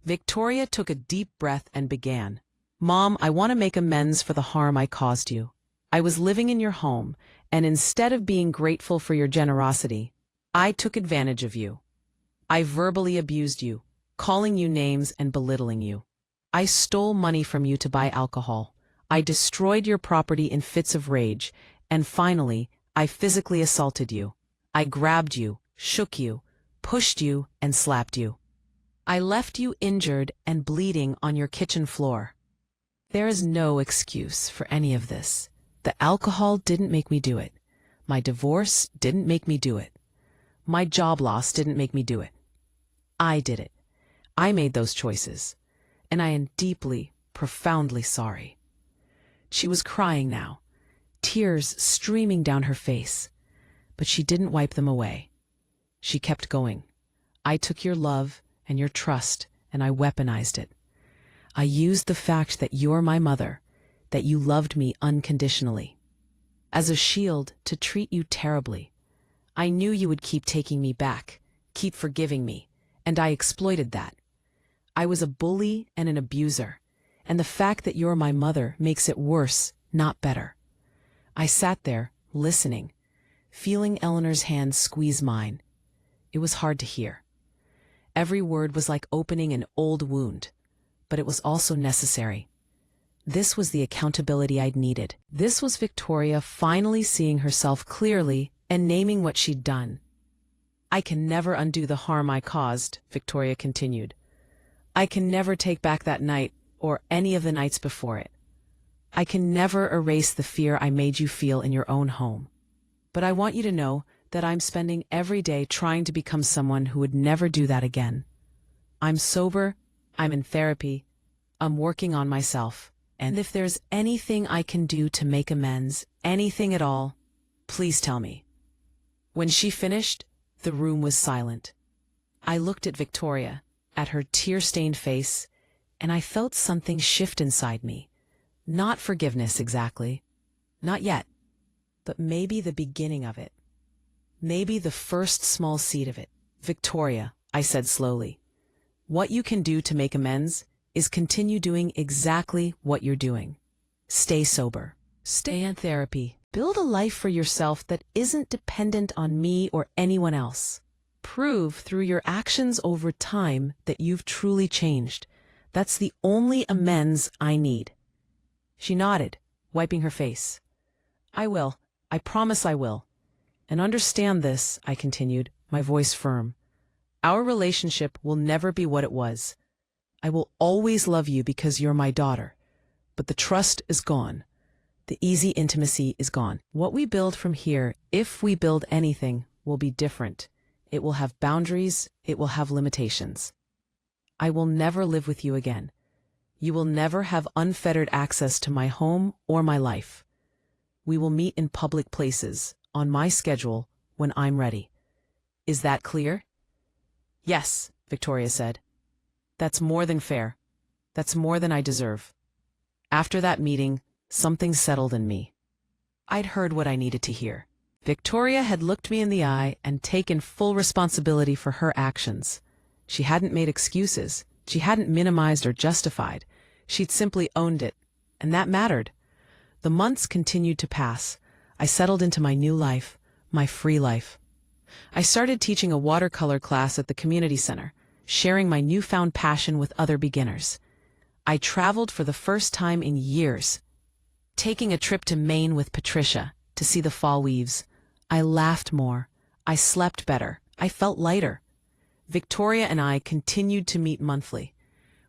Speaker 1: Victoria took a deep breath and began. "Mom, I want to make amends for the harm I caused you. I was living in your home, and instead of being grateful for your generosity, I took advantage of you. I verbally abused you, calling you names and belittling you. I stole money from you to buy alcohol. I destroyed your property in fits of rage, and finally, I physically assaulted you. I grabbed you, shook you, pushed you, and slapped you. I left you injured and bleeding on your kitchen floor. There is no excuse for any of this. The alcohol didn't make me do it. My divorce didn't make me do it. My job loss didn't make me do it. I did it. I made those choices. and I am deeply, profoundly sorry." She was crying now, tears streaming down her face, but she didn't wipe them away. She kept going. "I took your love and your trust, and I weaponized it. I used the fact that you're my mother, that you loved me unconditionally, as a shield to treat you terribly. I knew you would keep taking me back, keep forgiving me, and I exploited that. I was a bully and an abuser, and the fact that you're my mother makes it worse, not better." I sat there, listening, feeling Eleanor's hand squeeze mine. It was hard to hear. Every word was like opening an old wound, but it was also necessary. This was the accountability I'd needed. This was Victoria finally seeing herself clearly and naming what she'd done. "I can never undo the harm I caused," Victoria continued. "I can never take back that night or any of the nights before it. I can never erase the fear I made you feel in your own home. But I want you to know that I'm spending every day trying to become someone who would never do that again. I'm sober, I'm in therapy, I'm working on myself, and if there's anything I can do to make amends, anything at all, please tell me." When she finished, the room was silent. I looked at Victoria, at her tear-stained face, and I felt something shift inside me. Not forgiveness exactly. Not yet. But maybe the beginning of it. Maybe the first small seed of it. "Victoria," I said slowly, "what you can do to make amends is continue doing exactly what you're doing. Stay sober. Stay in therapy. Build a life for yourself that isn't dependent on me or anyone else. Prove through your actions over time that you've truly changed. That's the only amends I need." She nodded, wiping her face. "I will. I promise I will. And understand this," I continued, my voice firm. "Our relationship will never be what it was. I will always love you because you're my daughter. But the trust is gone. The easy intimacy is gone. What we build from here, if we build anything, will be different. It will have boundaries. It will have limitations. I will never live with you again. You will never have unfettered access to my home or my life. We will meet in public places, on my schedule, when I'm ready. Is that clear?" "Yes," Victoria said. "That's more than fair. That's more than I deserve." After that meeting, something settled in me. I'd heard what I needed to hear. Victoria had looked me in the eye and taken full responsibility for her actions. She hadn't made excuses. She hadn't minimized or justified. She'd simply owned it, and that mattered. The months continued to pass. I settled into my new life, my free life. I started teaching a watercolor class at the community center, sharing my newfound passion with other beginners. I traveled for the first time in years, taking a trip to Maine with Patricia to see the fall leaves. I laughed more. I slept better. I felt lighter. Victoria and I continued to meet monthly.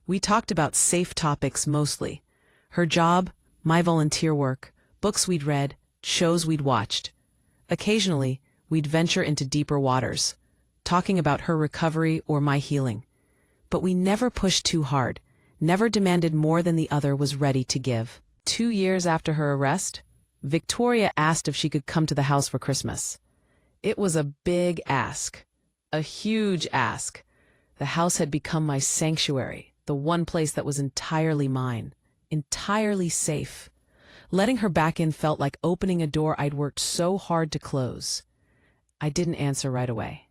Speaker 1: We talked about safe topics mostly. Her job, my volunteer work, books we'd read, shows we'd watched. Occasionally, we'd venture into deeper waters, talking about her recovery or my healing. But we never pushed too hard, never demanded more than the other was ready to give. 2 years after her arrest, Victoria asked if she could come to the house for Christmas. It was a big ask, a huge ask. The house had become my sanctuary, the one place that was entirely mine, entirely safe. Letting her back in felt like opening a door I'd worked so hard to close. I didn't answer right away.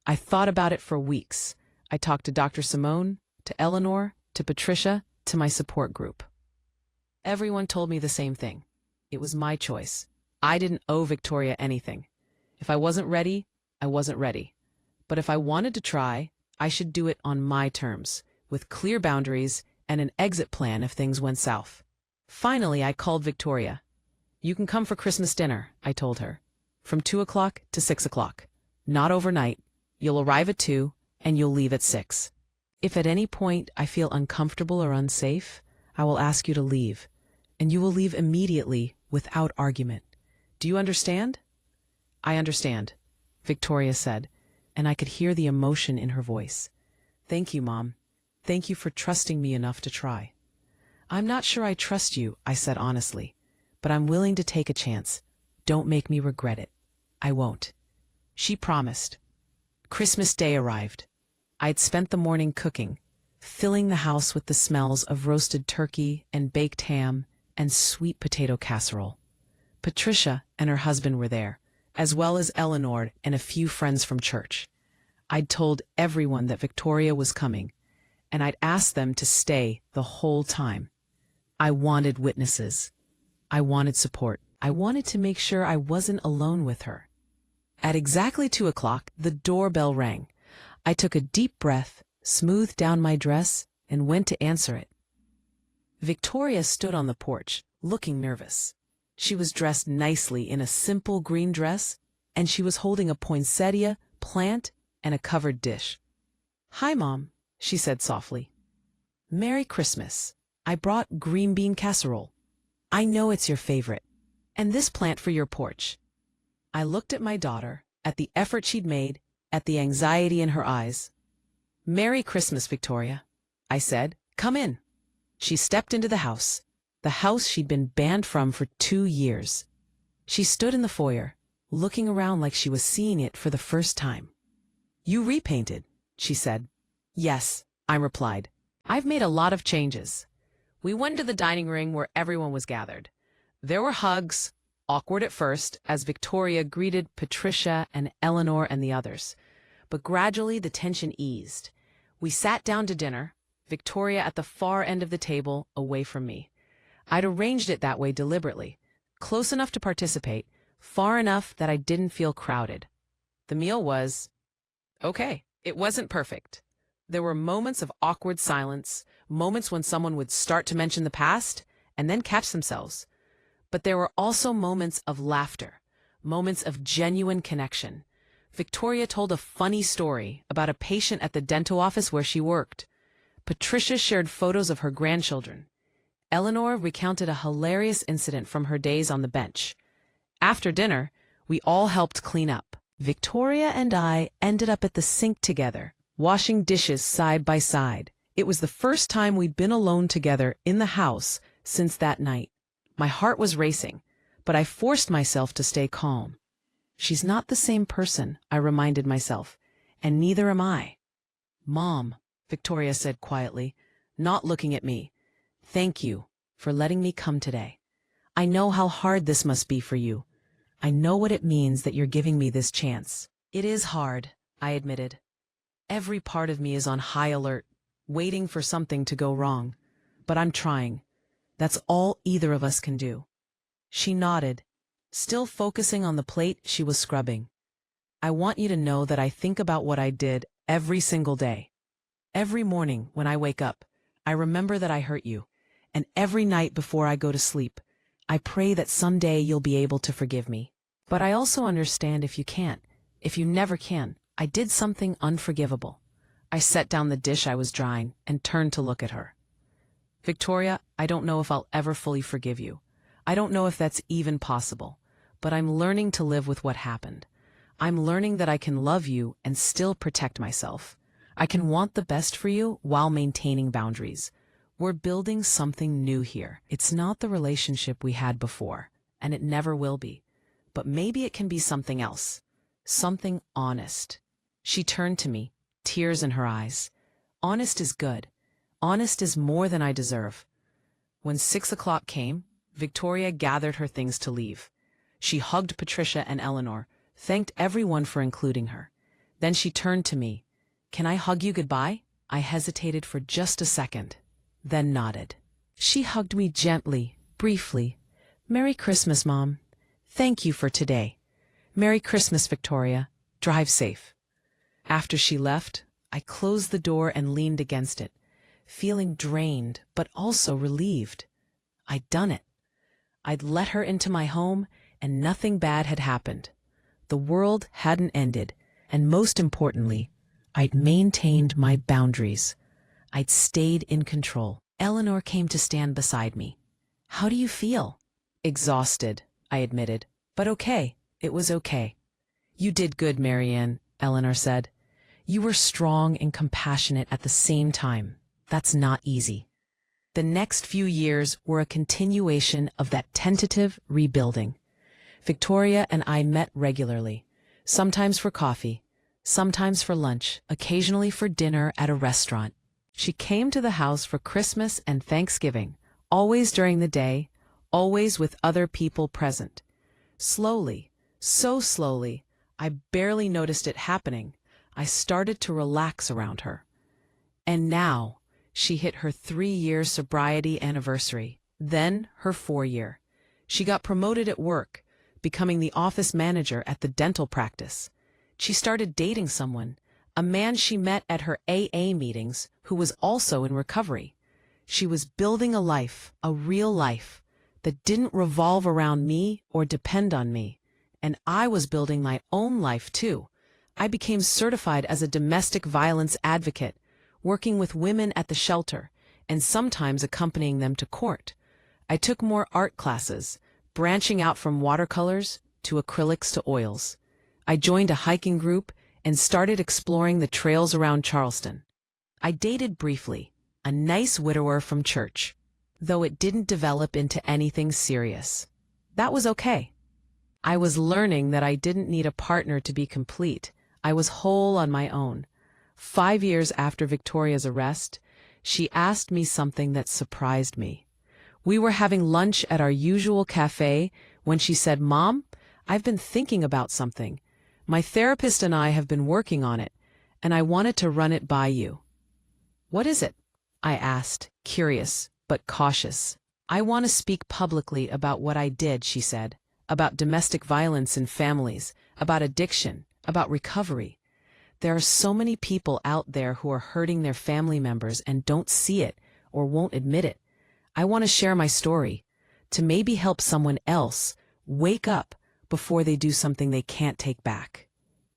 Speaker 1: I thought about it for weeks. I talked to Dr. Simone, to Eleanor, to Patricia, to my support group. Everyone told me the same thing. It was my choice. I didn't owe Victoria anything. If I wasn't ready, I wasn't ready. But if I wanted to try, I should do it on my terms, with clear boundaries and an exit plan if things went south. Finally, I called Victoria. "You can come for Christmas dinner," I told her. "From 2 o'clock to 6 o'clock. Not overnight. You'll arrive at 2 and you'll leave at 6. If at any point I feel uncomfortable or unsafe, I will ask you to leave, and you will leave immediately without argument. Do you understand?" "I understand," Victoria said, and I could hear the emotion in her voice. "Thank you, Mom. Thank you for trusting me enough to try. I'm not sure I trust you, I said honestly, but I'm willing to take a chance. Don't make me regret it. I won't. She promised. Christmas Day arrived. I'd spent the morning cooking, filling the house with the smells of roasted turkey and baked ham and sweet potato casserole. Patricia and her husband were there, as well as Eleanor and a few friends from church. I'd told everyone that Victoria was coming, and I'd asked them to stay the whole time. I wanted witnesses. I wanted support. I wanted to make sure I wasn't alone with her. At exactly 2 o'clock, the doorbell rang. I took a deep breath, smoothed down my dress, and went to answer it. Victoria stood on the porch, looking nervous. She was dressed nicely in a simple green dress, and she was holding a poinsettia, plant, and a covered dish. "Hi, Mom," she said softly. "Merry Christmas. I brought green bean casserole. I know it's your favorite. And this plant for your porch." I looked at my daughter, at the effort she'd made, at the anxiety in her eyes. "Merry Christmas, Victoria," I said. "Come in." She stepped into the house she'd been banned from for 2 years. She stood in the foyer, looking around like she was seeing it for the first time. "You repainted," she said. "Yes," I replied. "I've made a lot of changes." We went to the dining room where everyone was gathered. There were hugs, awkward at first, as Victoria greeted Patricia and Eleanor and the others. But gradually the tension eased. We sat down to dinner, Victoria at the far end of the table, away from me. I'd arranged it that way deliberately, close enough to participate, far enough that I didn't feel crowded. The meal was okay. It wasn't perfect. There were moments of awkward silence, moments when someone would start to mention the past and then catch themselves. But there were also moments of laughter, moments of genuine connection. Victoria told a funny story about a patient at the dental office where she worked. Patricia shared photos of her grandchildren. Eleanor recounted a hilarious incident from her days on the bench. After dinner, we all helped clean up. Victoria and I ended up at the sink together, washing dishes side by side. It was the first time we'd been alone together in the house since that night. My heart was racing, but I forced myself to stay calm. She's not the same person, I reminded myself, and neither am I. "Mom," Victoria said quietly, not looking at me, "thank you for letting me come today. I know how hard this must be for you. I know what it means that you're giving me this chance." "It is hard," I admitted. "Every part of me is on high alert, waiting for something to go wrong. But I'm trying. That's all either of us can do." She nodded, still focusing on the plate she was scrubbing. "I want you to know that I think about what I did every single day. Every morning when I wake up, I remember that I hurt you. And every night before I go to sleep, I pray that someday you'll be able to forgive me. But I also understand if you can't, if you never can. I did something unforgivable." I set down the dish I was drying and turned to look at her. "Victoria, I don't know if I'll ever fully forgive you. I don't know if that's even possible. But I'm learning to live with what happened. I'm learning that I can love you and still protect myself. I can want the best for you while maintaining boundaries. We're building something new here. It's not the relationship we had before, and it never will be. But maybe it can be something else. Something honest." She turned to me, tears in her eyes. "Honest is good. Honest is more than I deserve." When 6 o'clock came, Victoria gathered her things to leave. She hugged Patricia and Eleanor, thanked everyone for including her. Then she turned to me. "Can I hug you goodbye?" I hesitated for just a second, then nodded. She hugged me gently, briefly. "Merry Christmas, Mom. Thank you for today. Merry Christmas, Victoria. Drive safe." After she left, I closed the door and leaned against it, feeling drained but also relieved. I'd done it. I'd let her into my home, and nothing bad had happened. The world hadn't ended, and most importantly, I'd maintained my boundaries. I'd stayed in control. Eleanor came to stand beside me. "How do you feel?" "Exhausted," I admitted. "But okay. It was okay." "You did good, Marianne," Eleanor said. "You were strong and compassionate at the same time." That's not easy. The next few years were a continuation of that tentative rebuilding. Victoria and I met regularly, sometimes for coffee, sometimes for lunch, occasionally for dinner at a restaurant. She came to the house for Christmas and Thanksgiving, always during the day, always with other people present. Slowly, so slowly, I barely noticed it happening. I started to relax around her. And now, she hit her 3-year sobriety anniversary, then her 4-year. She got promoted at work, becoming the office manager at the dental practice. She started dating someone, a man she met at her AA meetings who was also in recovery. She was building a life, a real life, that didn't revolve around me or depend on me. And I was building my own life too. I became certified as a domestic violence advocate, working with women at the shelter, and sometimes accompanying them to court. I took more art classes, branching out from watercolors to acrylics to oils. I joined a hiking group and started exploring the trails around Charleston. I dated briefly, a nice widower from church, though it didn't develop into anything serious. That was okay. I was learning that I didn't need a partner to be complete. I was whole on my own. 5 years after Victoria's arrest, she asked me something that surprised me. We were having lunch at our usual cafe when she said, "Mom, I've been thinking about something. My therapist and I have been working on it, and I wanted to run it by you." "What is it?" I asked, curious but cautious. "I want to speak publicly about what I did," she said, "about domestic violence in families, about addiction, about recovery. There are so many people out there who are hurting their family members and don't see it or won't admit it. I want to share my story, to maybe help someone else wake up before they do something they can't take back."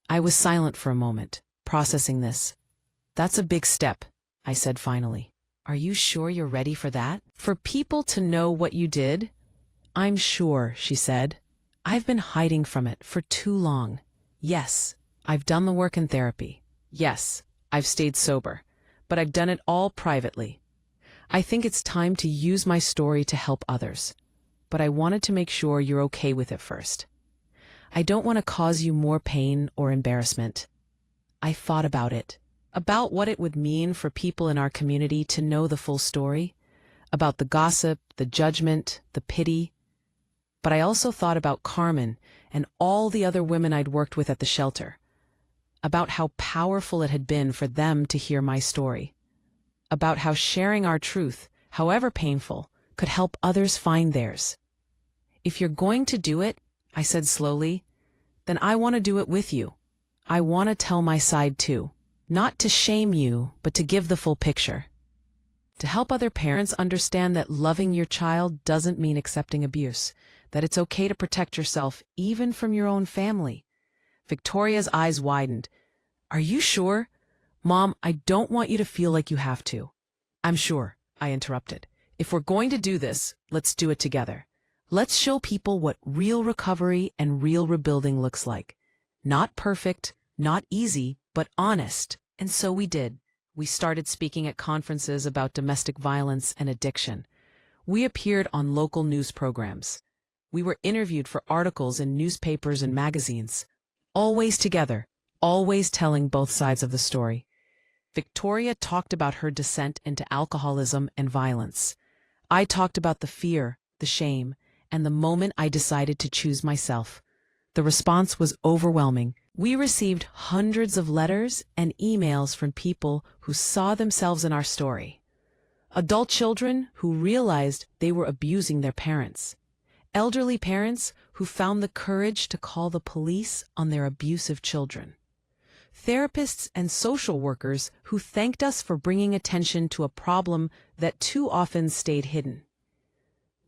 Speaker 1: I was silent for a moment, processing this. "That's a big step," I said finally. "Are you sure you're ready for that? For people to know what you did?" "I'm sure," she said. "I've been hiding from it for too long. Yes, I've done the work in therapy. Yes, I've stayed sober, but I've done it all privately. I think it's time to use my story to help others, but I wanted to make sure you're okay with it first. I don't want to cause you more pain or embarrassment." I thought about what it would mean for people in our community to know the full story, about the gossip, the judgment, the pity. But I also thought about Carmen and all the other women I'd worked with at the shelter, about how powerful it had been for them to hear my story, about how sharing our truth, however painful, could help others find theirs. "If you're going to do it," I said slowly, "then I want to do it with you. I want to tell my side too. Not to shame you, but to give the full picture. To help other parents understand that loving your child doesn't mean accepting abuse, that it's okay to protect yourself even from your own family." Victoria's eyes widened. "Are you sure? Mom, I don't want you to feel like you have to." "I'm sure," I interrupted. "If we're going to do this, let's do it together. Let's show people what real recovery and real rebuilding looks like. Not perfect, not easy, but honest." And so we did. We started speaking at conferences about domestic violence and addiction. We appeared on local news programs. We were interviewed for articles in newspapers and magazines. Always together, always telling both sides of the story. Victoria talked about her descent into alcoholism and violence. I talked about the fear, the shame, and the moment I decided to choose myself. The response was overwhelming. We received hundreds of letters and emails from people who saw themselves in our story. Adult children who realized they were abusing their parents. Elderly parents who found the courage to call the police on their abusive children. Therapists and social workers who thanked us for bringing attention to a problem that too often stayed hidden.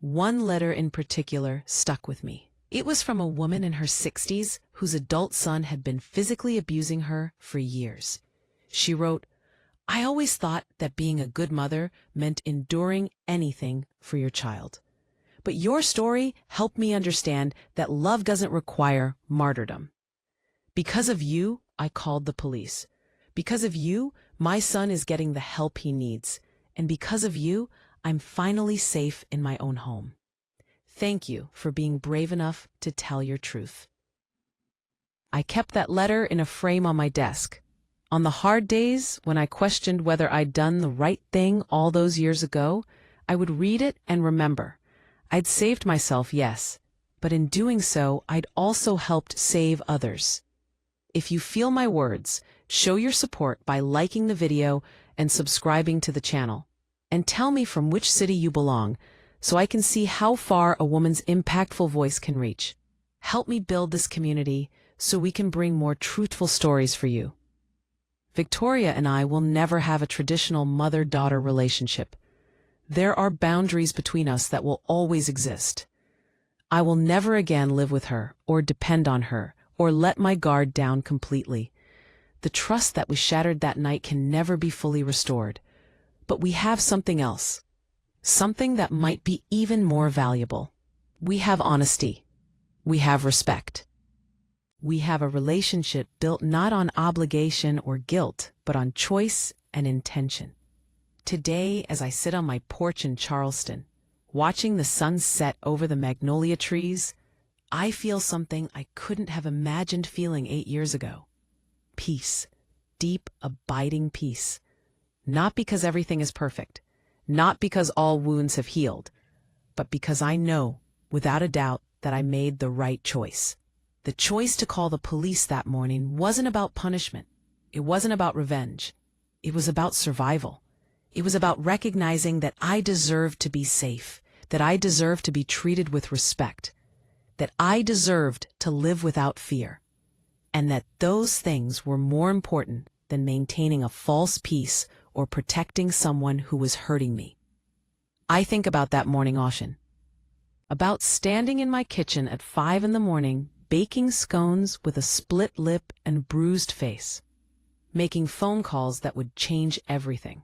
Speaker 1: One letter in particular stuck with me. It was from a woman in her 60s whose adult son had been physically abusing her for years. She wrote, "I always thought that being a good mother meant enduring anything for your child. But your story helped me understand that love doesn't require martyrdom. Because of you, I called the police. Because of you, my son is getting the help he needs. And because of you, I'm finally safe in my own home. Thank you for being brave enough to tell your truth. I kept that letter in a frame on my desk. On the hard days, when I questioned whether I'd done the right thing all those years ago, I would read it and remember. I'd saved myself, yes, but in doing so, I'd also helped save others. If you feel my words, show your support by liking the video and subscribing to the channel. And tell me from which city you belong, so I can see how far a woman's impactful voice can reach. Help me build this community so we can bring more truthful stories for you. Victoria and I will never have a traditional mother-daughter relationship. There are boundaries between us that will always exist. I will never again live with her, or depend on her, or let my guard down completely. The trust that we shattered that night can never be fully restored. But we have something else. Something that might be even more valuable. We have honesty. We have respect. We have a relationship built not on obligation or guilt, but on choice and intention. Today, as I sit on my porch in Charleston, watching the sun set over the magnolia trees, I feel something I couldn't have imagined feeling 8 years ago. Peace. Deep, abiding peace. Not because everything is perfect, not because all wounds have healed, but because I know, without a doubt, that I made the right choice. The choice to call the police that morning wasn't about punishment. It wasn't about revenge. It was about survival. It was about recognizing that I deserved to be safe, that I deserved to be treated with respect, that I deserved to live without fear, and that those things were more important than maintaining a false peace or protecting someone who was hurting me. I think about that morning, Ocean. About standing in my kitchen at 5 in the morning, baking scones with a split lip and bruised face, making phone calls that would change everything.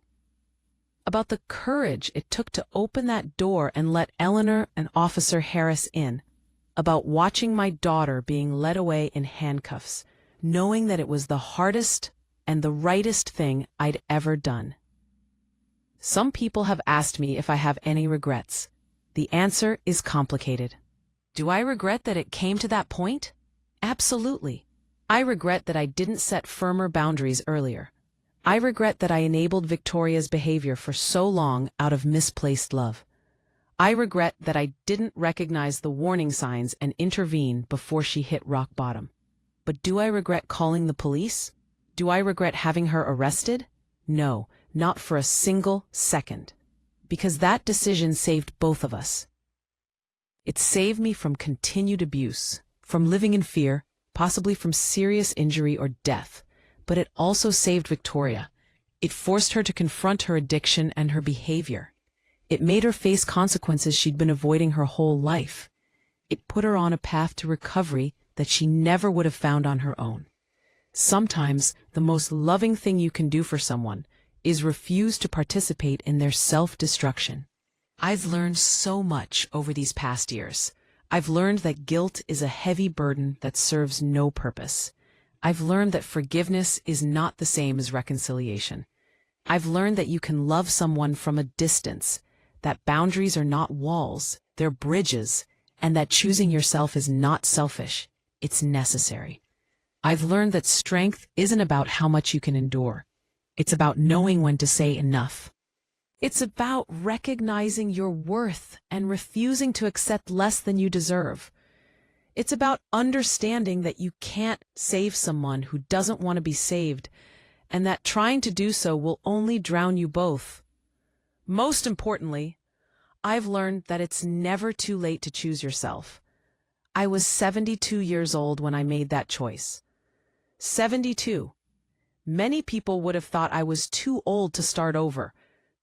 Speaker 1: About the courage it took to open that door and let Eleanor and Officer Harris in. About watching my daughter being led away in handcuffs, knowing that it was the hardest and the rightest thing I'd ever done. Some people have asked me if I have any regrets. The answer is complicated. Do I regret that it came to that point? Absolutely. I regret that I didn't set firmer boundaries earlier. I regret that I enabled Victoria's behavior for so long out of misplaced love. I regret that I didn't recognize the warning signs and intervene before she hit rock bottom. But do I regret calling the police? Do I regret having her arrested? No, not for a single second. Because that decision saved both of us. It saved me from continued abuse, from living in fear, possibly from serious injury or death. But it also saved Victoria. It forced her to confront her addiction and her behavior. It made her face consequences she'd been avoiding her whole life. It put her on a path to recovery that she never would have found on her own. Sometimes the most loving thing you can do for someone is refuse to participate in their self-destruction. I've learned so much over these past years. I've learned that guilt is a heavy burden that serves no purpose. I've learned that forgiveness is not the same as reconciliation. I've learned that you can love someone from a distance, that boundaries are not walls, they're bridges, and that choosing yourself is not selfish, it's necessary. I've learned that strength isn't about how much you can endure. It's about knowing when to say enough. It's about recognizing your worth and refusing to accept less than you deserve. It's about understanding that you can't save someone who doesn't want to be saved, and that trying to do so will only drown you both. Most importantly, I've learned that it's never too late to choose yourself. I was 72 years old when I made that choice. 72. Many people would have thought I was too old to start over,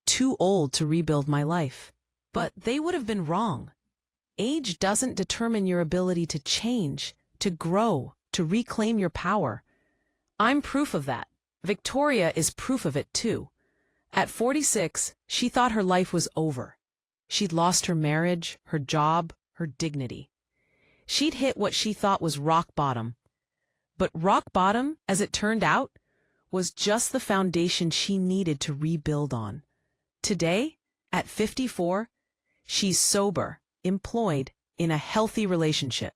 Speaker 1: too old to rebuild my life. But they would have been wrong. Age doesn't determine your ability to change, to grow, to reclaim your power. I'm proof of that. Victoria is proof of it too. At 46, she thought her life was over. She'd lost her marriage, her job, her dignity. She'd hit what she thought was rock bottom. But rock bottom, as it turned out, was just the foundation she needed to rebuild on. Today, at 54, she's sober, employed, in a healthy relationship,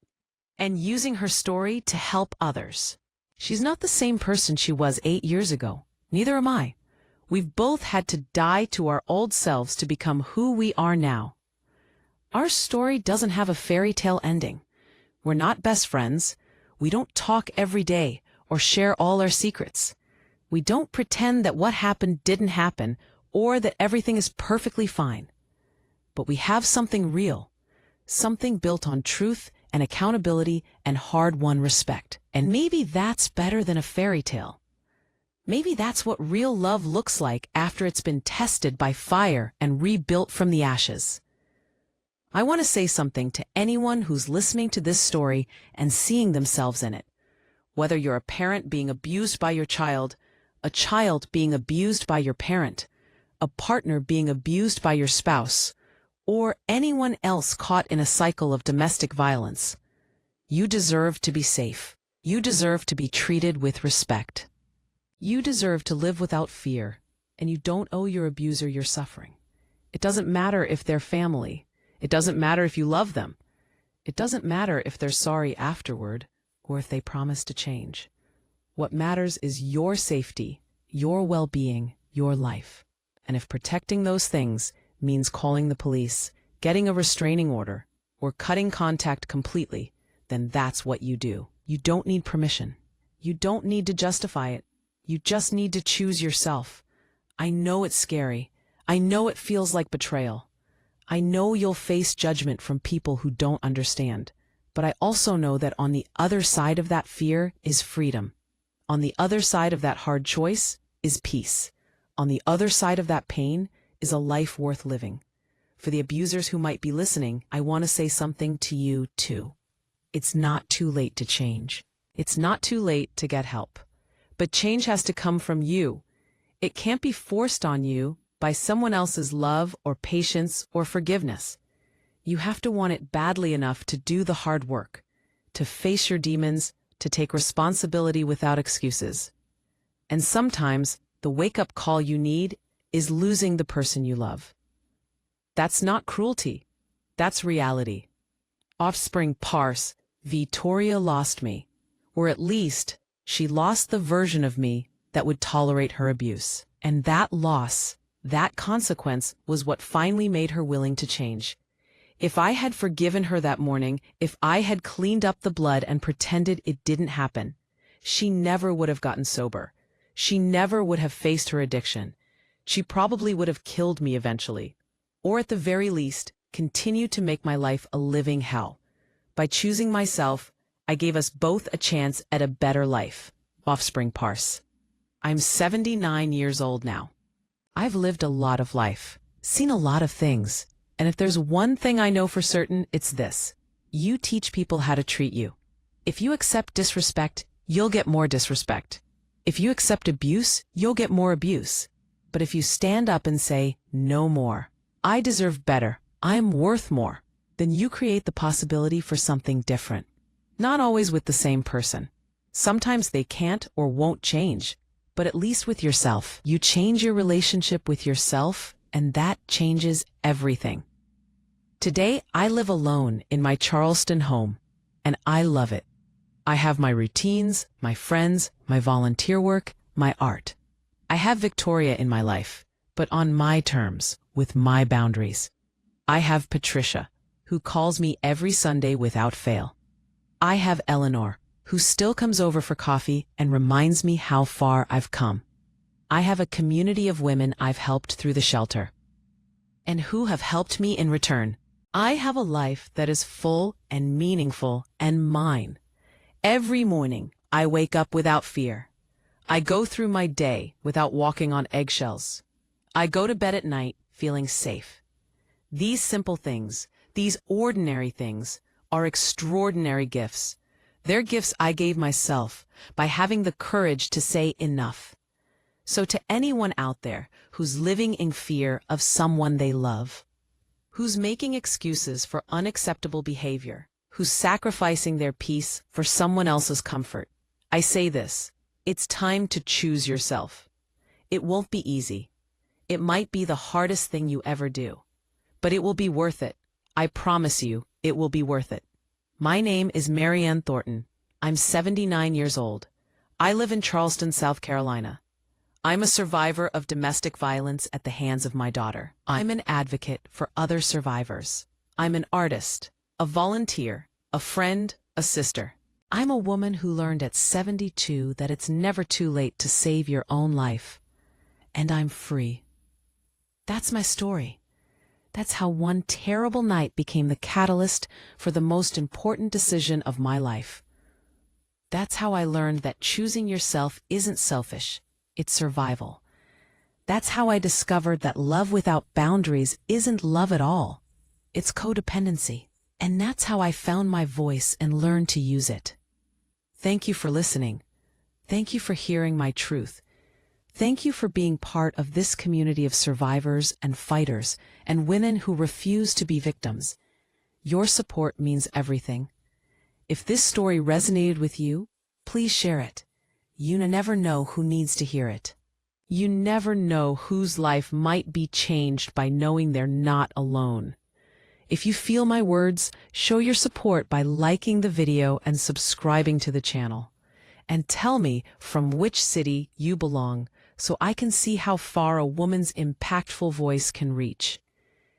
Speaker 1: and using her story to help others. She's not the same person she was 8 years ago. Neither am I. We've both had to die to our old selves to become who we are now. Our story doesn't have a fairy tale ending. We're not best friends. We don't talk every day or share all our secrets. We don't pretend that what happened didn't happen or that everything is perfectly fine. But we have something real, something built on truth and accountability and hard-won respect. And maybe that's better than a fairy tale. Maybe that's what real love looks like after it's been tested by fire and rebuilt from the ashes. I want to say something to anyone who's listening to this story and seeing themselves in it. Whether you're a parent being abused by your child, a child being abused by your parent, a partner being abused by your spouse, or anyone else caught in a cycle of domestic violence, you deserve to be safe. You deserve to be treated with respect. You deserve to live without fear, and you don't owe your abuser your suffering. It doesn't matter if they're family. It doesn't matter if you love them. It doesn't matter if they're sorry afterward or if they promise to change. What matters is your safety, your well-being, your life. And if protecting those things means calling the police, getting a restraining order, or cutting contact completely, then that's what you do. You don't need permission. You don't need to justify it. You just need to choose yourself. I know it's scary. I know it feels like betrayal. I know you'll face judgment from people who don't understand. But I also know that on the other side of that fear is freedom. On the other side of that hard choice is peace. On the other side of that pain is a life worth living. For the abusers who might be listening, I want to say something to you too. It's not too late to change. It's not too late to get help. But change has to come from you. It can't be forced on you by someone else's love or patience or forgiveness. You have to want it badly enough to do the hard work, to face your demons, to take responsibility without excuses. And sometimes the wake-up call you need is losing the person you love. That's not cruelty. That's reality. Offspring parse, Vittoria lost me. Or at least, she lost the version of me that would tolerate her abuse. And that loss, that consequence, was what finally made her willing to change. If I had forgiven her that morning, if I had cleaned up the blood and pretended it didn't happen, she never would have gotten sober. She never would have faced her addiction. She probably would have killed me eventually. Or at the very least, continued to make my life a living hell. By choosing myself, I gave us both a chance at a better life. Offspring parse. I'm 79 years old now. I've lived a lot of life, seen a lot of things. And if there's one thing I know for certain, it's this. You teach people how to treat you. If you accept disrespect, you'll get more disrespect. If you accept abuse, you'll get more abuse. But if you stand up and say, no more, I deserve better, I'm worth more, then you create the possibility for something different. Not always with the same person. Sometimes they can't or won't change, but at least with yourself. You change your relationship with yourself, and that changes everything. Today, I live alone in my Charleston home, and I love it. I have my routines, my friends, my volunteer work, my art. I have Victoria in my life, but on my terms, with my boundaries. I have Patricia, who calls me every Sunday without fail. I have Eleanor, who still comes over for coffee and reminds me how far I've come. I have a community of women I've helped through the shelter, and who have helped me in return. I have a life that is full and meaningful and mine. Every morning, I wake up without fear. I go through my day without walking on eggshells. I go to bed at night feeling safe. These simple things, these ordinary things, are extraordinary gifts. They're gifts I gave myself by having the courage to say enough. So to anyone out there who's living in fear of someone they love, who's making excuses for unacceptable behavior, who's sacrificing their peace for someone else's comfort, I say this: it's time to choose yourself. It won't be easy. It might be the hardest thing you ever do, but it will be worth it. I promise you, it will be worth it. My name is Mary Ann Thornton. I'm 79 years old. I live in Charleston, South Carolina. I'm a survivor of domestic violence at the hands of my daughter. I'm an advocate for other survivors. I'm an artist, a volunteer, a friend, a sister. I'm a woman who learned at 72 that it's never too late to save your own life. And I'm free. That's my story. That's how one terrible night became the catalyst for the most important decision of my life. That's how I learned that choosing yourself isn't selfish, it's survival. That's how I discovered that love without boundaries isn't love at all. It's codependency. And that's how I found my voice and learned to use it. Thank you for listening. Thank you for hearing my truth. Thank you for being part of this community of survivors and fighters and women who refuse to be victims. Your support means everything. If this story resonated with you, please share it. You never know who needs to hear it. You never know whose life might be changed by knowing they're not alone. If you feel my words, show your support by liking the video and subscribing to the channel. And tell me from which city you belong so I can see how far a woman's impactful voice can reach.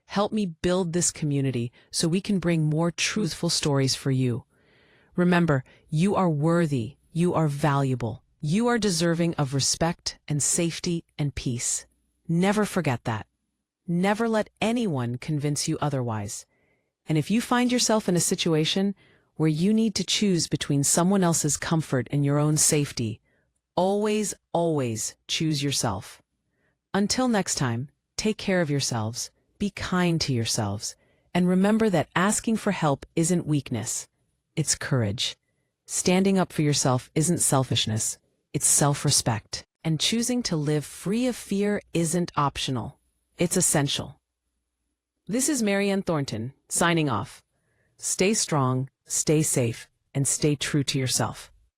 Speaker 1: Help me build this community so we can bring more truthful stories for you. Remember, you are worthy, you are valuable, you are deserving of respect and safety and peace. Never forget that. Never let anyone convince you otherwise. And if you find yourself in a situation where you need to choose between someone else's comfort and your own safety, always, always choose yourself. Until next time, take care of yourselves, be kind to yourselves, and remember that asking for help isn't weakness, it's courage. Standing up for yourself isn't selfishness, it's self-respect. And choosing to live free of fear isn't optional, it's essential. This is Mary Ann Thornton, signing off. Stay strong, stay safe, and stay true to yourself.